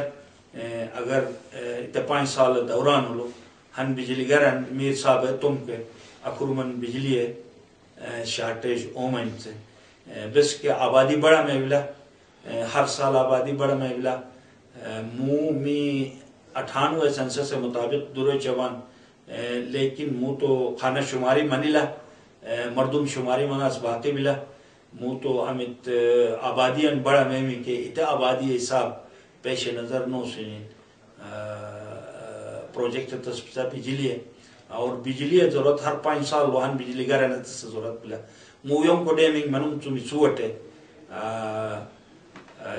اگر اتنے 5 سال دوران ہلو ہن بجلی گرن میر صاحب ہے تم کے اکرمن بجلی ہے شارٹیج اومن سے بس کہ آبادی بڑا محولہ ہر سال آبادی بڑا محولہ مو می 98 سنسس سے مطابق دورے چوان لیکن مو تو خانہ شماری منیلا مردم شماری مناس باقی بلا مو تو ہمت آبادیاں بڑا محمی کے اتا آبادی حساب پیش نظر نو سے پروجیکٹ تصفیہ بجلی ہے اور بجلی ہے ضرورت ہر 5 سال وہاں بجلی گا رہنا تس ضرورت بلا مویوں کو ڈیمنگ منم چمی سوٹ ہے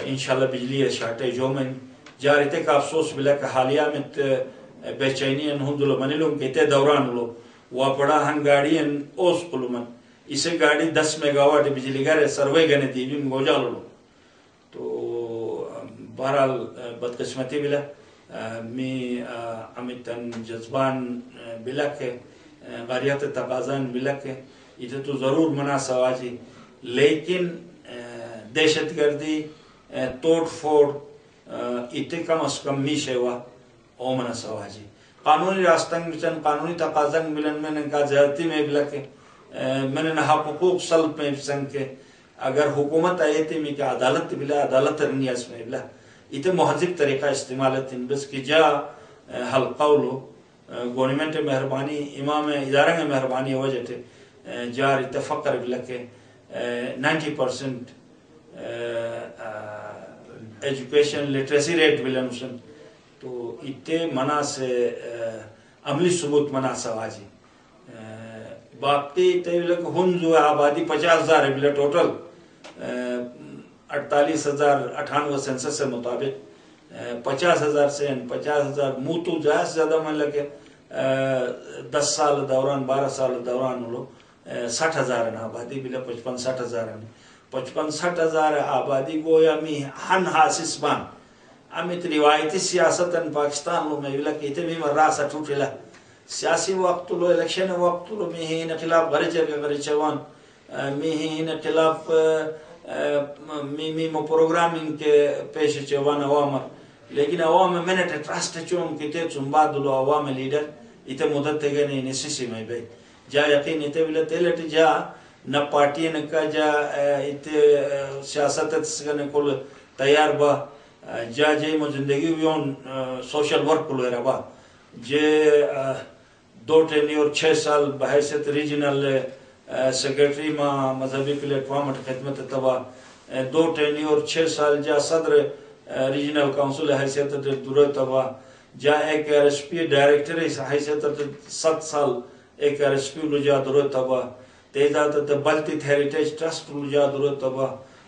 انشاءاللہ بجلی ہے شارٹیج ہومن جارتے کا افسوس بلا کہ حالیہ میں بے چینی انہوں منلوں کے تے دوران لو وہ پڑا ہن گاڑی اوس قلومن اسے گاڑی 10 میگاواٹ بجلی گا رہے سروے گنے دی بھی مگوجا لو تو بہرحال بدقسمتی بلا می امیتن جذبان بلا کے غاریت تقاضان بلا کے یہ تو ضرور مناسب آجی لیکن دہشت گردی توڑ پھوڑ اتے کم از کم می شیوا او مناسب آجی قانونی راستنگ مچن قانونی تقاضان ملن میں نے کہا زیادتی میں بلا کے میں نے نہا حقوق سلب میں بسن کے اگر حکومت آئیتی میں کہ عدالت بلا عدالت رنیاس میں بلا اتے محذب طریقہ استعمالت ان بس کی جا حلقاولو گورنمنٹ مہربانی امام ادارہ مہربانی وجہ تھے جار اتفقر بلا کے 90% ایجوکیشن لٹریسی ریٹ بلا نسن تو اتے منع سے عملی ثبوت منع سواجی باقی تے بلا کہ ہنزو آبادی 50,000 بلا ٹوٹل 48,098 سنسس سے مطابق 50,000 سے 50,000 موتو جہاں سے زیادہ من لگے 10 سال دوران 12 سال دوران لو 60,000 آبادی بلا 55-60,000 55-60,000 آبادی گویا می ہن حاسس بان امیت روایتی سیاست پاکستان لو میں بلا کہ اتے میں راسا ٹوٹلا سیاسی وقت لو الیکشن وقت لو میں ہی خلاف غرچے چوان میں ہی خلاف مو پروگرامنگ کے پیش چوان عوام لیکن عوام منٹ ٹرسٹ چون کہ تے چون بعد لو عوام لیڈر اتے مدت گنے نسیسی میں بے جا یقین اتے بلا تیلٹ جا نہ پارٹی نکا جا سیاست کل تیار با جا جے مو زندگی ویون سوشل ورک کل ربا جے 2 ٹینیور 6 سال بحیثیت ریجنل سیکرٹری ما مذہبی پلیٹ فارم خدمت تبا 2 ٹینیور 6 سال جا صدر ریجنل کونسل حیثیت دور تبا جا ایک RSP ڈائریکٹر حیثیت 7 سال ایک RSP لجا دور تبا تیزات بلتت ہیریٹیج ٹرسٹ لجا دور تبا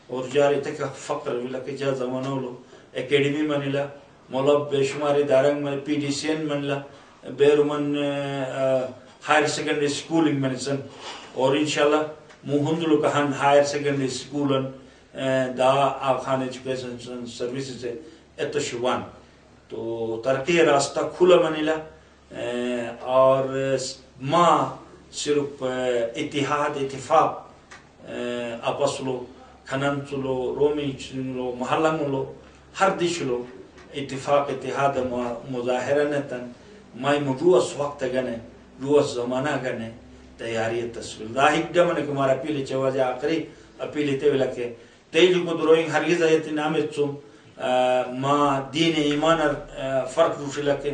اور جاری تک فقر ولک جا زمانہ لو اکیڈمی منلا مولا بے شماری دارنگ من PDCN منلا بیرمن ہائر سیکنڈری سکولنگ منسن اور انشاءاللہ موہندلو کہن ہائر سیکنڈری سکولن دا آخان ایجوکیشن سروسز سے اتشوان تو ترقی راستہ کھلا منلا اور ماں صرف اتحاد اتفاق اپسلو کھنن چلو رومی چلو محلہ ملو ہر دشلو اتفاق اتحاد مظاہرہ نتن مائی مجوس وقت گنے روز زمانہ گنے تیاری تصویر راہک ڈمن کمار اپیلی چواجہ آخری اپیلی تیولا کے تیجو کو دروئنگ ہرگز آیتی نامت چم ما دین ایمانر فرق روشی لکے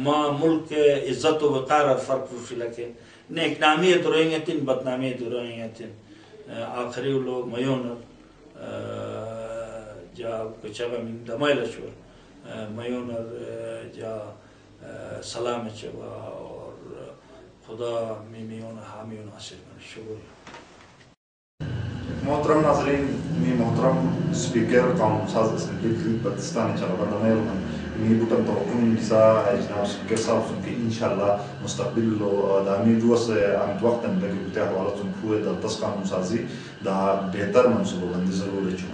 ما ملک عزت و وقار فرق روشی لکے نیک نامی دروئنگ تین بدنامی دروئنگ تین آخری لو میونر جا کچھا من دمائل شور میونر جا سلام چوا اور خدا میمیون حامیون حاصل من شکر محترم ناظرین می محترم سپیکر قوم ساز اسمبلی پاکستان چلا برنامه من می بودم توقعون بیسا جناب سپیکر صاحب سن که انشالله مستقبل لو دامی روز عمد وقتا لگی بوده حوالتون کوه در تسقان مسازی دا بهتر منصوبه بندی ضروری چون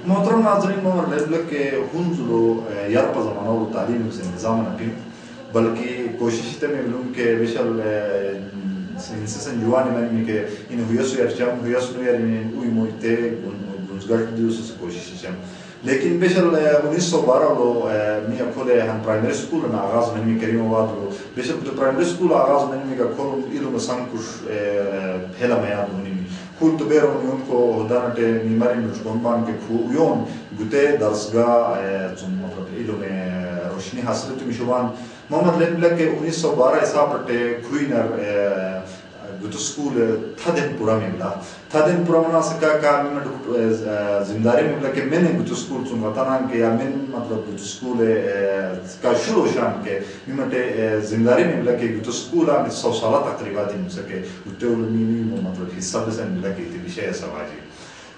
محترم ناظرین مور لبلک که هنزلو یار پا زمانو تعلیم سے نظام نپیم بلکہ کوشش تے میں ملوں کہ بشل سنسن جوانی من کہ ان ہویسو یرچام ہویسو یار اوی مویتے گنزگار دیوس کوشش چم لیکن بشل 1912 لو می اکھولے ہن پرائمری سکول نا آغاز نمی کریم واد لو بشل پرائمری سکول آغاز نمی کا کھول علم سانکوش پھیلا میاد ہونی کول تو بیرون یون کو دانتے میماری مجبان کے کھویون گتے درسگاہ چون مطلب علم روشنی حاصل تو میشوان محمد لنبلک 1912 حساب پٹے کوئنر گتو سکول تھدن پورا میلا تھدن پورا منا سکا کا میں زمداری میلا کہ میں نے گتو سکول چون وطنان کے یا من مطلب گتو سکول کا شروع شان کے میں زمداری میلا کہ گتو سکول آن 100 سالہ تقریبا دی مسکے گتے علمی مطلب حصہ بسن میلا کہ تی بشے سواجی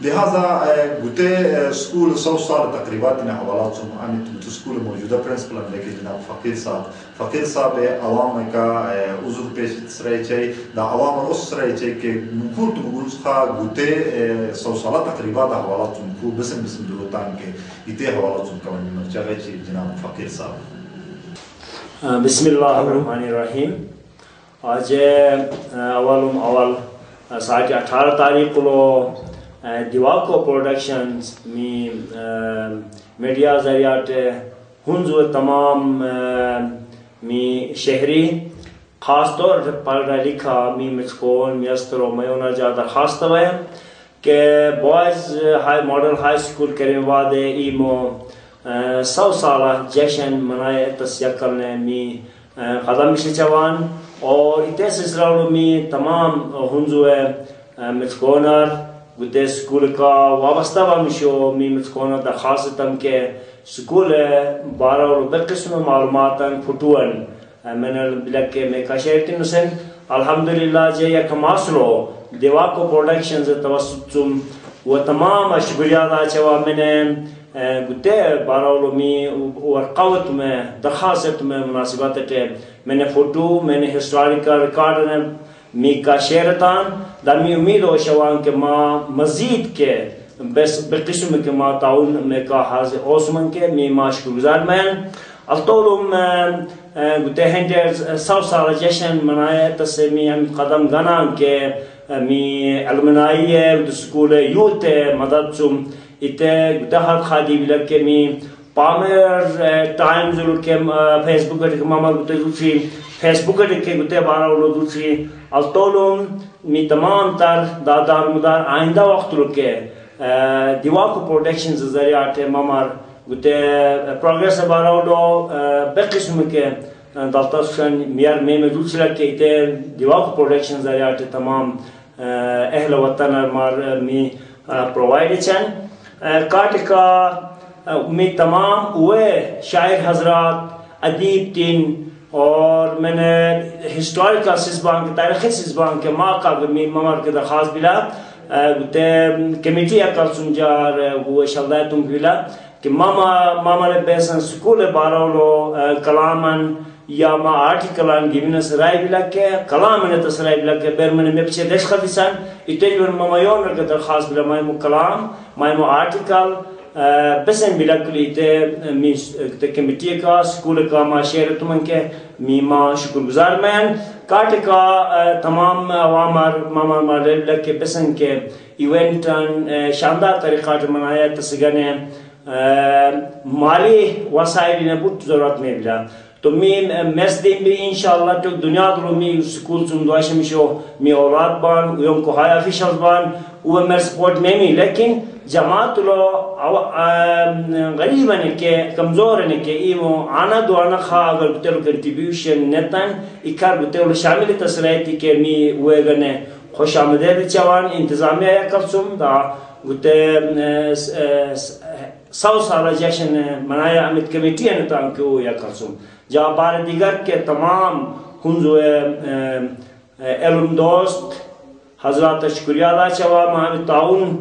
لہذا گتے سکول 100 سال تقریبا دی حوالات چون آن گتو سکول موجودہ پرنسپل ان لیکن جناب فقیر صاحب عوام کا عذر پیش سرائی چاہیے دا عوام اس سرائی چاہیے کہ مکور تو مگرز خواہ گوتے 100 سالہ تقریبا دا حوالات چون کو بسم دلوتان کے اتے حوالات چون کمانی مرچا گئی چاہیے جناب فقیر صاحب بسم اللہ الرحمن الرحیم آج اول ساعت 18 تاریخ لو دیواکو پروڈکشنز می میڈیا ذریعات ہنزو تمام می شہری خاص طور پر پڑھا لکھا می مچکون میستر و میونر جا درخواست ہے کہ بوائز ماڈل ہائی سکول کرنے وادے ایمو 100 سالہ جشن منائے تسیق کرنے می قدم شچوان اور اتے سلسلہ می تمام ہنزو مچکونر گتے سکول کا وابستہ بمشو می مچکونر درخواست تم کے سکول بارہ اور بقسم معلومات پھٹوان میں نے بلکہ میں کشیرتی نسن الحمدللہ جے یک ماسلو دیواکو پروڈکشنز توسط و تمام شکریہ دا چوا میں نے گتے بارہ اور می ورقوت میں درخواست میں مناسبات تے میں نے فوٹو میں نے ہسٹوریکل ریکارڈ می کا شیرتان دا می امید ہو شوان کہ ما مزید کے بس بقسم کے ما تعاون میں کا حاضر اوسمن کے می ما شکر گزار میں الطولم گتے ہنڈر 100 سال جشن منائے تسے می ہم قدم گنان کے می علمنائی ہے سکول یوت مدد چم اتے گتے حق خادی بلکہ می Palmer Times ke Facebook ke mama gute duchi Facebook ke gute bara ulo duchi altolum mi tamam tar dadar mudar ainda waqt ke دیوا کو پروڈکشن ذریعہ ممر گتے پروگریس باراؤ بے قسم کے دلتشن میار میں دوسرا کے دیوا کو پروڈکشن ذریعہ تمام اہل وطن مار می پرووائڈ چن کاٹ کا می تمام ہوئے شاعر حضرات ادیب تین اور میں نے ہسٹوریکل سسبان کے تاریخی سسبان کے ماں کا ممر کے درخواست بلا کمیٹی اکل سنجار وہ شلدائے تم بلا کہ ماما نے بیسن سکول باراولو کلامن یا ما آرٹیکلان گیوین سرائے بلا کے کلام نے تسرائے بلا کے بیر میں پیچھے دیش خدیسان اتنے ماما یون رکھے درخواست بلا مائمو کلام مائمو آرٹیکل بسن بلا کلی تے کمیٹی کا سکول کا ما شہر تمن کے میما شکر گزار مین کاٹ کا تمام عوامر ماما مالے کے بسن کے ایونٹن شاندار طریقہ منایا تسگنے مالی وسائل نے بہت ضرورت میں بلا تو میس دین بھی انشاءاللہ تو دنیا دلو می سکول سن دعاش میشو می اولاد بان یوم کو ہائی افیشلز بان وہ میرے سپورٹ میں می لیکن جماعت لو غریب نے کے کمزور نے کے ایمو آنا دوانا خواہ اگر بتلو کنٹریبیوشن نیتن اکار بتلو شامل تسرائیتی کے می ہوئے گنے خوش آمدید چوان انتظامیہ یا کرسوم دا گتے 100 سالہ جشن منایا امید کمیٹی انتام کے وہ یا کرسوم جا بار دیگر کے تمام ہنزو علم دوست حضرات شکریہ دا چوا مہمی تعاون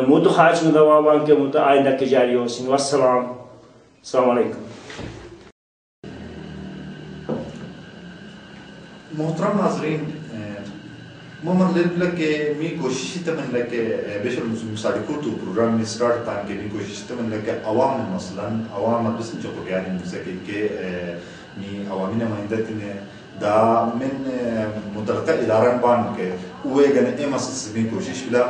مدو خواہش مدوابان کے آئندہ کے جاری ہو سن السلام علیکم محترم ناظرین ممن لکه می کوشش تمن لکه بشر مساعد کوتو پروگرام می سٹارٹ تان کے می کوشش تمن لکه عوام مثلا عوام بسن جو بیان مسکے کہ می عوامی نمائندت نے دا من متلقى اداران بان کے اوے گنے ایمس می کوشش بلا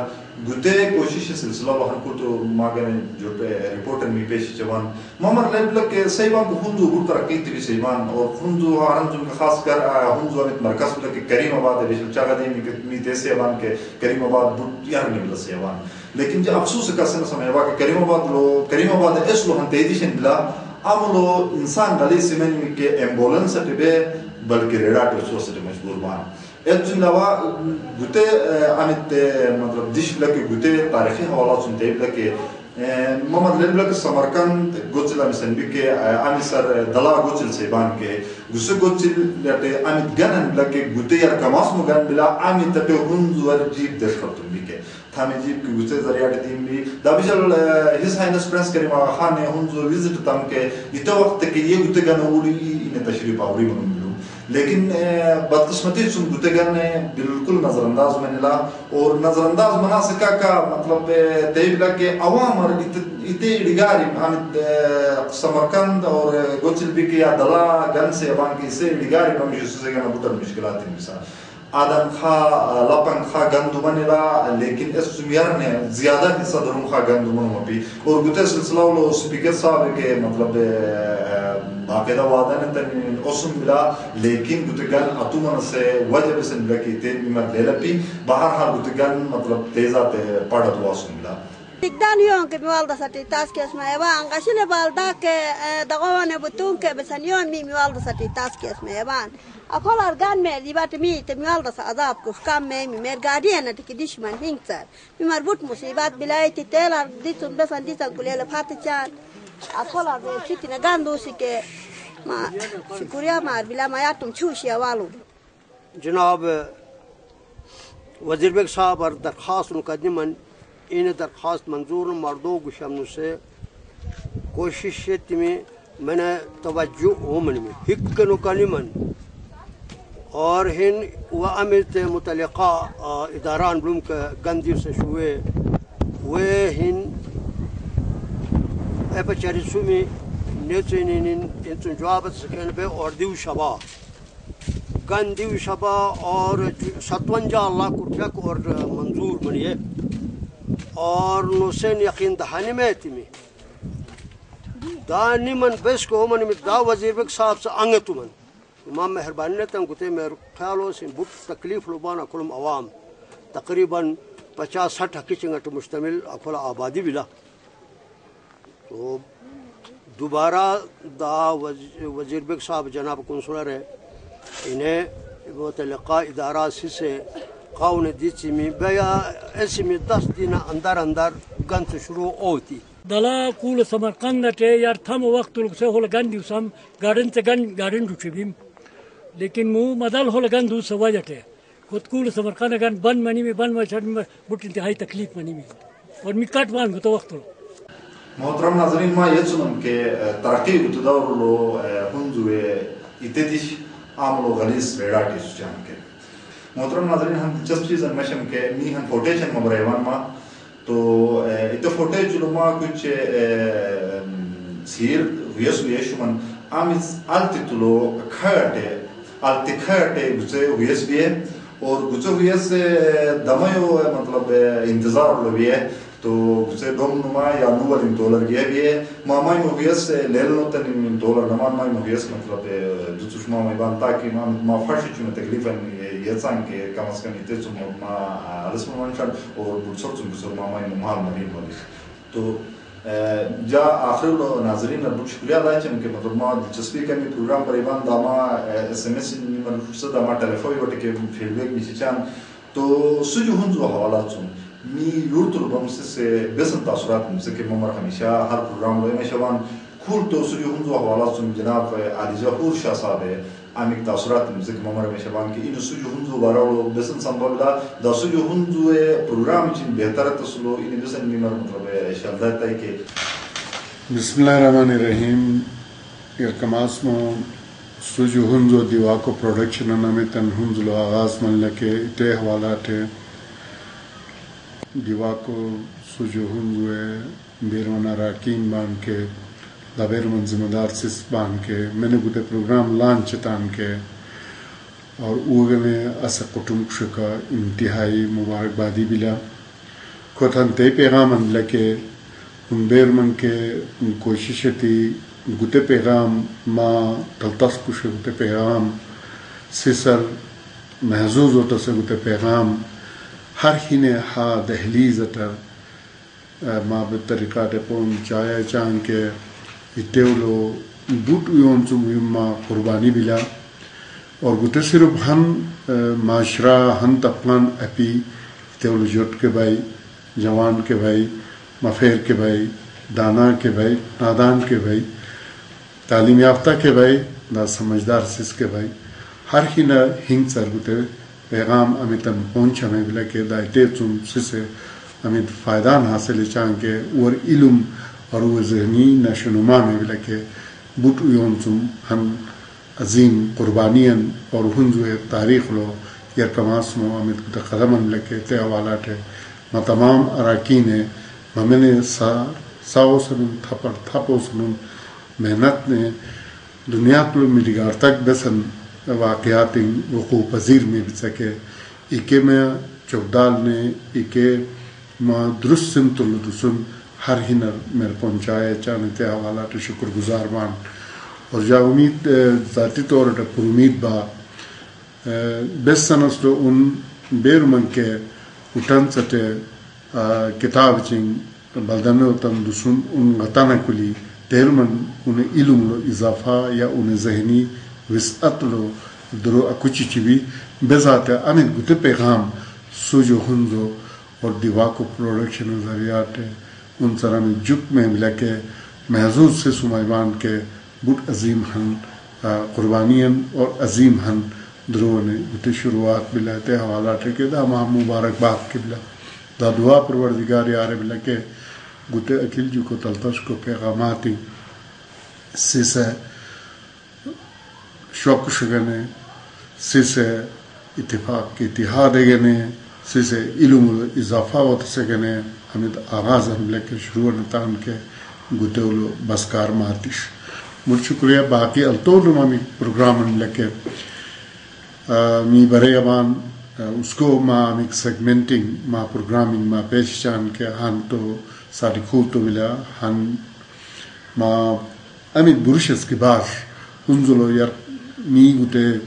گتے کوشش سلسلہ وہن کوتو ما گنے جو رپورٹر می پیش جوان ممر لکه سیبان بخوندو بور ترقی تی سیبان اور خوندو ہارن جو خاص کر خوندو امت مرکز لکه کریم آباد ریشل چاگا دی می تے سیبان کے کریم آباد بور یار نہیں بلا سیبان لیکن جو افسوس کسن سمجھوا کہ کریم آباد اس لو ہن تیدیشن بلا عملو انسان گلی سیمن کے ایمبولنس ٹبے بلکہ ریڈا ٹو سوسٹی مجبور بان ایت جنوا گتے امت مطلب دیش لکه گتے تاریخی حوالات سنتے لکه محمد لبلک سمرقند گوچل امسن بکے امی سر دلا گوچل سیبان کے گسے گوچل لٹے امیت گنن لکه گتے یار کماس مو گن بلا امی تپے ہنزور جیب دش خطن بکے تھامی جیب کی گسے ذریعہ دیم بھی دابیشل ہس ہائنس پرنس کریم آغا خان ہنزور ویزٹ تم کے یہ وقت کہ یہ گتے گن اولی انہیں تشریف آوری منوں لیکن بدقسمتی سن گتے گن بالکل نظر انداز میں نلا اور نظر انداز منا سکا کا مطلب تیب لکے عوام اتے اڈگاری سمرقند اور گوچل بکی یا دلا گن سے عوام کی اسے اڈگاری میں جسے گنا بطر مشکلات مثال آدم خواہ لپنگ خواہ گندو منلا لیکن اس سمیار نے زیادہ حصہ درم خواہ گندو منو بھی اور گتے سلسلہ لو سپیکر صاحب کے مطلب باقیدہ وعدہ نے تن اسم بلا لیکن گتے گن اتومن سے وجہ بسن بلا کی تین بیمت لے لپی باہر حال گتے گن مطلب تیزہ پڑھا دوا اسم بلا تقدان يوم كميوالدة ساتي تاسكي اسمها يبان غاشيلة بالداك دغوانة بطونك بسن يوم مي ميوالدة ساتي تاسكي اسمها يبان أقول أرغان مي ديبات مي تميوالدة سعذاب كفكام مي ميرغادية نتكي ديشمان هنكسر مي مربوط مصيبات بلايتي تيلر ديتون بسن ديتون كليلة فاتشان أقول أرغان شيتي نغان دوسي كي ما شكوريا مار بلا ما ياتم چوشي والو جناب وزیر بیگ صاحب اور درخواست مقدمن این درخواست منظور مردو گشمنو سے کوشش تمی من توجہ ہومن میں ہکنو کلمن اور ہن و امت متعلقہ اداران بلوم کا گندی سے شوئے وہ ہن اپا چریسو میں نیچنین انتون جوابت سکن بے اور دیو شبا گندیو شبا اور 57 لاکھ روپیہ کو اور منظور بنیے اور نسین یقین دہانی میں تیمی دا نیمن بس کو من میں دا وزیر بک صاحب سے انگتو من ماں مہربانی نے تم گتے میرے خیالوں سے بہت تکلیف لبانا کلم عوام تقریباً 50-60 کچنگٹ مشتمل اکھل آبادی بلا تو دوبارہ دا وزیر بک صاحب جناب کنسولر ہے انہیں متعلقہ ادارات سے قاؤن دیچی میں بیا ایسی میں 10 دن اندر گنت شروع ہوتی دلا کول سمرقند تے یار تھم وقت لوگ سے ہول گن دیوسم گارڈن تے گارڈن رچبیم لیکن مو مدل ہول گن دو سواجہ تے خود کول سمرقند گن بن منی میں بن وچھڑ میں بٹ انتہائی تکلیف منی میں اور می کٹ بان گو تو وقت لو محترم ناظرین ما یتسنم کہ ترقی تدور لو ہنزوے اتدیش عاملو غلیظ ریڈاٹی سجان کے محترم ناظرین ہم دلچسپ چیزن مشم کے می ہم فوٹیشن مبریوان ما تو اتو فوٹیج جو ما کچھ سیر ویس من آمیز آلتی تلو کھاٹے گزے ویس بھی ہے اور گزے ویس دمیو مطلب انتظار لو بھی ہے تو گزے دوم نما یا نوال $1 گیا بھی ہے مامائی مویس لیلنو تن $1 نمان مائی مویس مطلب دوچوش مامائی بان تاکی ما فرشی چون تکلیفاً یتسان کے کم از کم ایتے چون ما رسم منشان اور بڑسر چون گزر مامائی ممحال مریم ہوئی تو جا آخر ناظرین بڑ شکریہ دائی چن کہ مطلب ما دلچسپی کمی پروگرام پر ایبان داما ایس ایم ایس من فرصت داما ٹیلیفوئی وٹے کے فیڈ بیک بیچی چان تو سجو ہنزو حوالات چون می یورتل بم سے بسن تاثرات سے کہ ممر ہمیشہ ہر پروگرام لے میں شوان کھول تو سجو ہنزو حوالات سن جناب علی ظہور شاہ صاحب ہے آمک تاثرات سے کہ ممر میں شوان کہ ان سجو ہنزو بارو بسن سنبھلا دا سجو ہنزو پروگرام چن بہتر تسلو ان بسن میمر مطلب شالدہ تائی کہ بسم اللہ الرحمن الرحیم ارکماس مو سجو ہنزو دیواکو پروڈکشن نامیتن ہنزلو آغاز من لکے تے حوالات ہے دیواکو سجو ہنزوے بیروانا راکین بان کے دا بیرون ذمہ دار سس بان کے میں نے گوتے پروگرام لانچ تان کے اور اوگے میں اسا قٹم شکا انتہائی مبارکبادی بلا کوتھن تے پیغام لکے ان بیرمن کے کوشش تھی گوتے پیغام ما تلتس کش گوتے پیغام سسر محظوظ ہوتا سے گوتے پیغام ہر ہی نے ہا دہلیز اتر ما بطریقہ تے پون چایا چان کے اتیولو بوٹ یون چو مہمہ قربانی بلا اور گوتے صرف ہن معاشرہ ہن تپلان اپی اتیولو جوٹ کے بھائی جوان کے بھائی مفیر کے بھائی دانا کے بھائی نادان کے بھائی تعلیم یافتہ کے بھائی دا سمجھدار سس کے بھائی ہر ہی نہ ہنگ سر گوتے پیغام امیتن پہنچ ہمیں بلا کہ دائتے چون سسے امید فائدان حاصل چاہن کے اور علم اور وہ ذہنی نشنما میں بلا کہ بوٹ یون چون ہم عظیم قربانین اور ہنزوے تاریخ لو یا کماسمو امید کتا قدمن لکے تے حوالات ہے ما تمام اراکین ہے میں نے ساو سنن تھپو سنن محنت نے دنیا کو ملگار تک بسن واقعات وقوع پذیر میں بھی سکے ایکے میں چوکدال نے ایکے ما درست سن تلدسن ہر ہنر میرے پہنچائے چانتے حوالات شکر گزار بان اور جا امید ذاتی طور پر امید با بس سنس تو ان بیر من کے اٹھن سٹے کتاب چنگ بلدنو تم دسن ان غطانہ کلی تیر من ان علم لو اضافہ یا ان ذہنی وسعت لو درو اکوچی چیوی بذات امید گوتے پیغام سوجو ہنزو اور دیواکو پروڈکشن ذریعات ان سرامی جک میں ملا کے محظوظ سے سمائبان کے بوٹ عظیم ہن قربانین اور عظیم ہن درو نے گوتے شروعات بلا تے حوالات کے دا ماہ مبارک بات کے بلا دا دعا پروردگار یار بلا کے گوتے اکیل جو کو تلتش کو پیغاماتی سیسے شوق شگنے سیسے اتفاق کی اتحاد گنے سیسے علم اضافہ ہوتا سگنے ہمیں آغاز ہم لے کے شروع نتان کے گوتے ولو بسکار ماتش مجھ شکریہ باقی الطول مامی پروگرام ہم لے کے می برے ابان اس کو ما ایک سیگمنٹنگ ما پروگرامنگ ما پیش چان کے ہن تو ساری کھول تو ملا ہن ما amit Burushas ki bash unzulo yar mi gute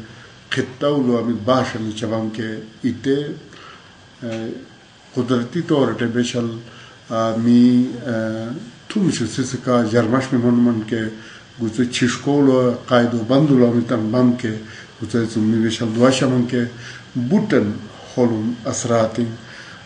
khittaulo amit bash ani chavam ke ite qudrati tawr te beshal mi tumish sisika jarmash mi monman ke gute chishkolo qaido bandulo amit bam ke gute mi beshal duashaman ke butan holum asratin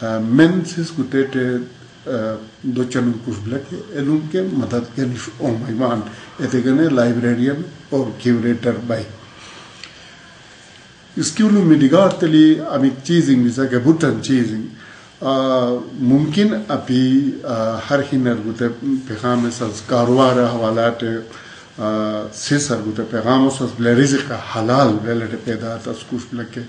men sis gutete do chanu kush blake elum ke madad ke nish on my man etegane librarian or curator by iskulu midigatli amik cheezing bisa ke butan cheezing mumkin api har hinar gute pegham sas karwar hawalat sisar gute pegham sas rizq halal velate peda tas kush blake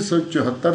1974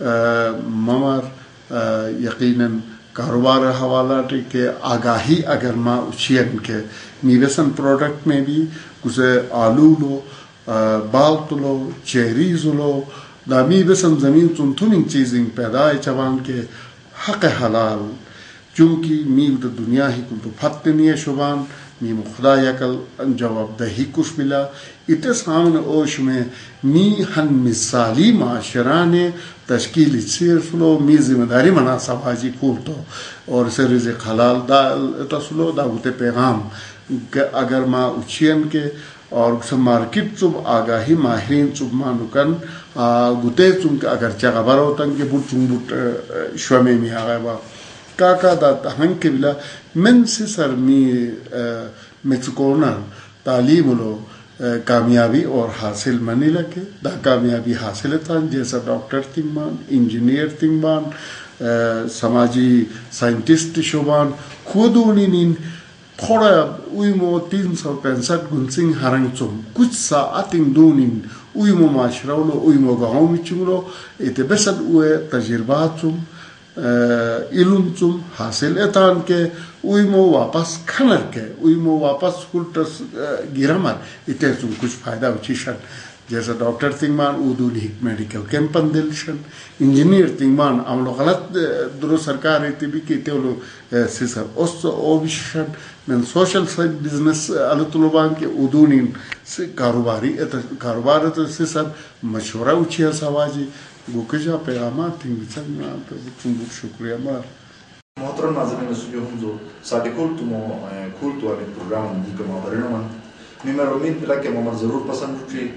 ممر یقیناً کاروبار حوالہ کے آگاہی اگر ما اچھین کے میوسن product میں بھی اسے آلو لو بال تلو چیریز لو دا میوسن زمین تنتھنگ چیزیں پیدا چوان کے حق حلال چونکہ می دنیا ہی کل تو فتنی شبان می خدا یکل جواب دہی کش بلا ات سامنے اوش میں می ہن مثالی معاشرانے تشکیل صرف لو می ذمہ داری منا سماجی کھولتو اور سے رزق حلال دا تسلو دا ہوتے پیغام اگر ما اچھین کے اور مارکیٹ چوب آگاہی ماہرین چوب مانوکن گتے چون اگر چگا برو تن کے بوٹ چون بوٹ شومی می آگا با کاکا دا ہنگ کے بلا من سے سر می مچکونر تعلیم لو کامیابی اور حاصل منی لکے دا کامیابی حاصل تھا جیسا ڈاکٹر تنگمان انجینئر تنگمان سماجی سائنٹسٹ شوبان خودونی نین تھوڑا اویمو 365 گنسنگ ہرنگ چوم کچھ ساعتیں دونین اویمو معاشرولو اویمو گاؤں میں چملو ایتے بسد اوے تجربات چوم علم چوم حاصل اتان کے اویمو واپس کھنر کے اویمو واپس کلٹس گرامر ایتے چوم کچھ فائدہ اچھیشن جیسا ڈاکٹر تنگمان اودونی میڈیکل کیمپن دلشن انجینئر تنگمان عملو غلط درو سرکار ایتی بھی کیتے لو سیسر اس اوبشن من سوشل سائڈ بزنس علطلبان کے اودونی کاروبار سیسر مشورہ اچھیا سواجی گوکجا پیغامات تنگ بچنگنا تو بہت شکریہ مار محترم ناظرین جو ہم جو ساٹی کھولتو آنے پروگرام دی کما برنوان میمر امید بلا کہ ممر ضرور پسند اٹھی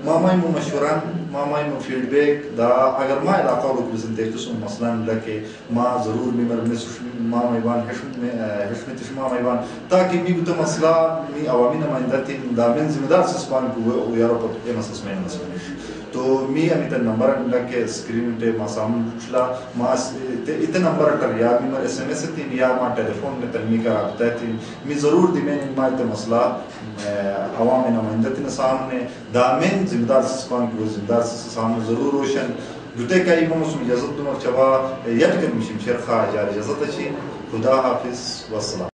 مامائی مو مشوران مامائی مو فیڈ بیک دا اگر ما علاقہ رو پریزنٹیشن سن مثلا لکے ما ضرور میمر مسوش مامائی بان حشمتش مامائی بان تاکہ می بتا مسئلہ می عوامی نمائندہ تین دا من ذمہ دار سسپان کو یارو پر اے مسئلہ سمین مسئلہ تو می امیتا نمبر لکے اسکرین تے ما سامن پوچھلا ما اتنا نمبر ٹر یا می مر ایس ایم ایس تین یا ما ٹیلیفون میں تنمی کا رابطہ تین می ضرور دی میں ما ات مسئلہ عوامی نمائندہ تین سامنے دامن ذمہ دار سسپان کو ذمہ دار سامنے ضرور روشن دوتے کا ایمہ مسلم اجازت دونوں چوا یٹ کر مشیم شرخہ جار اجازت اچھی خدا حافظ والسلام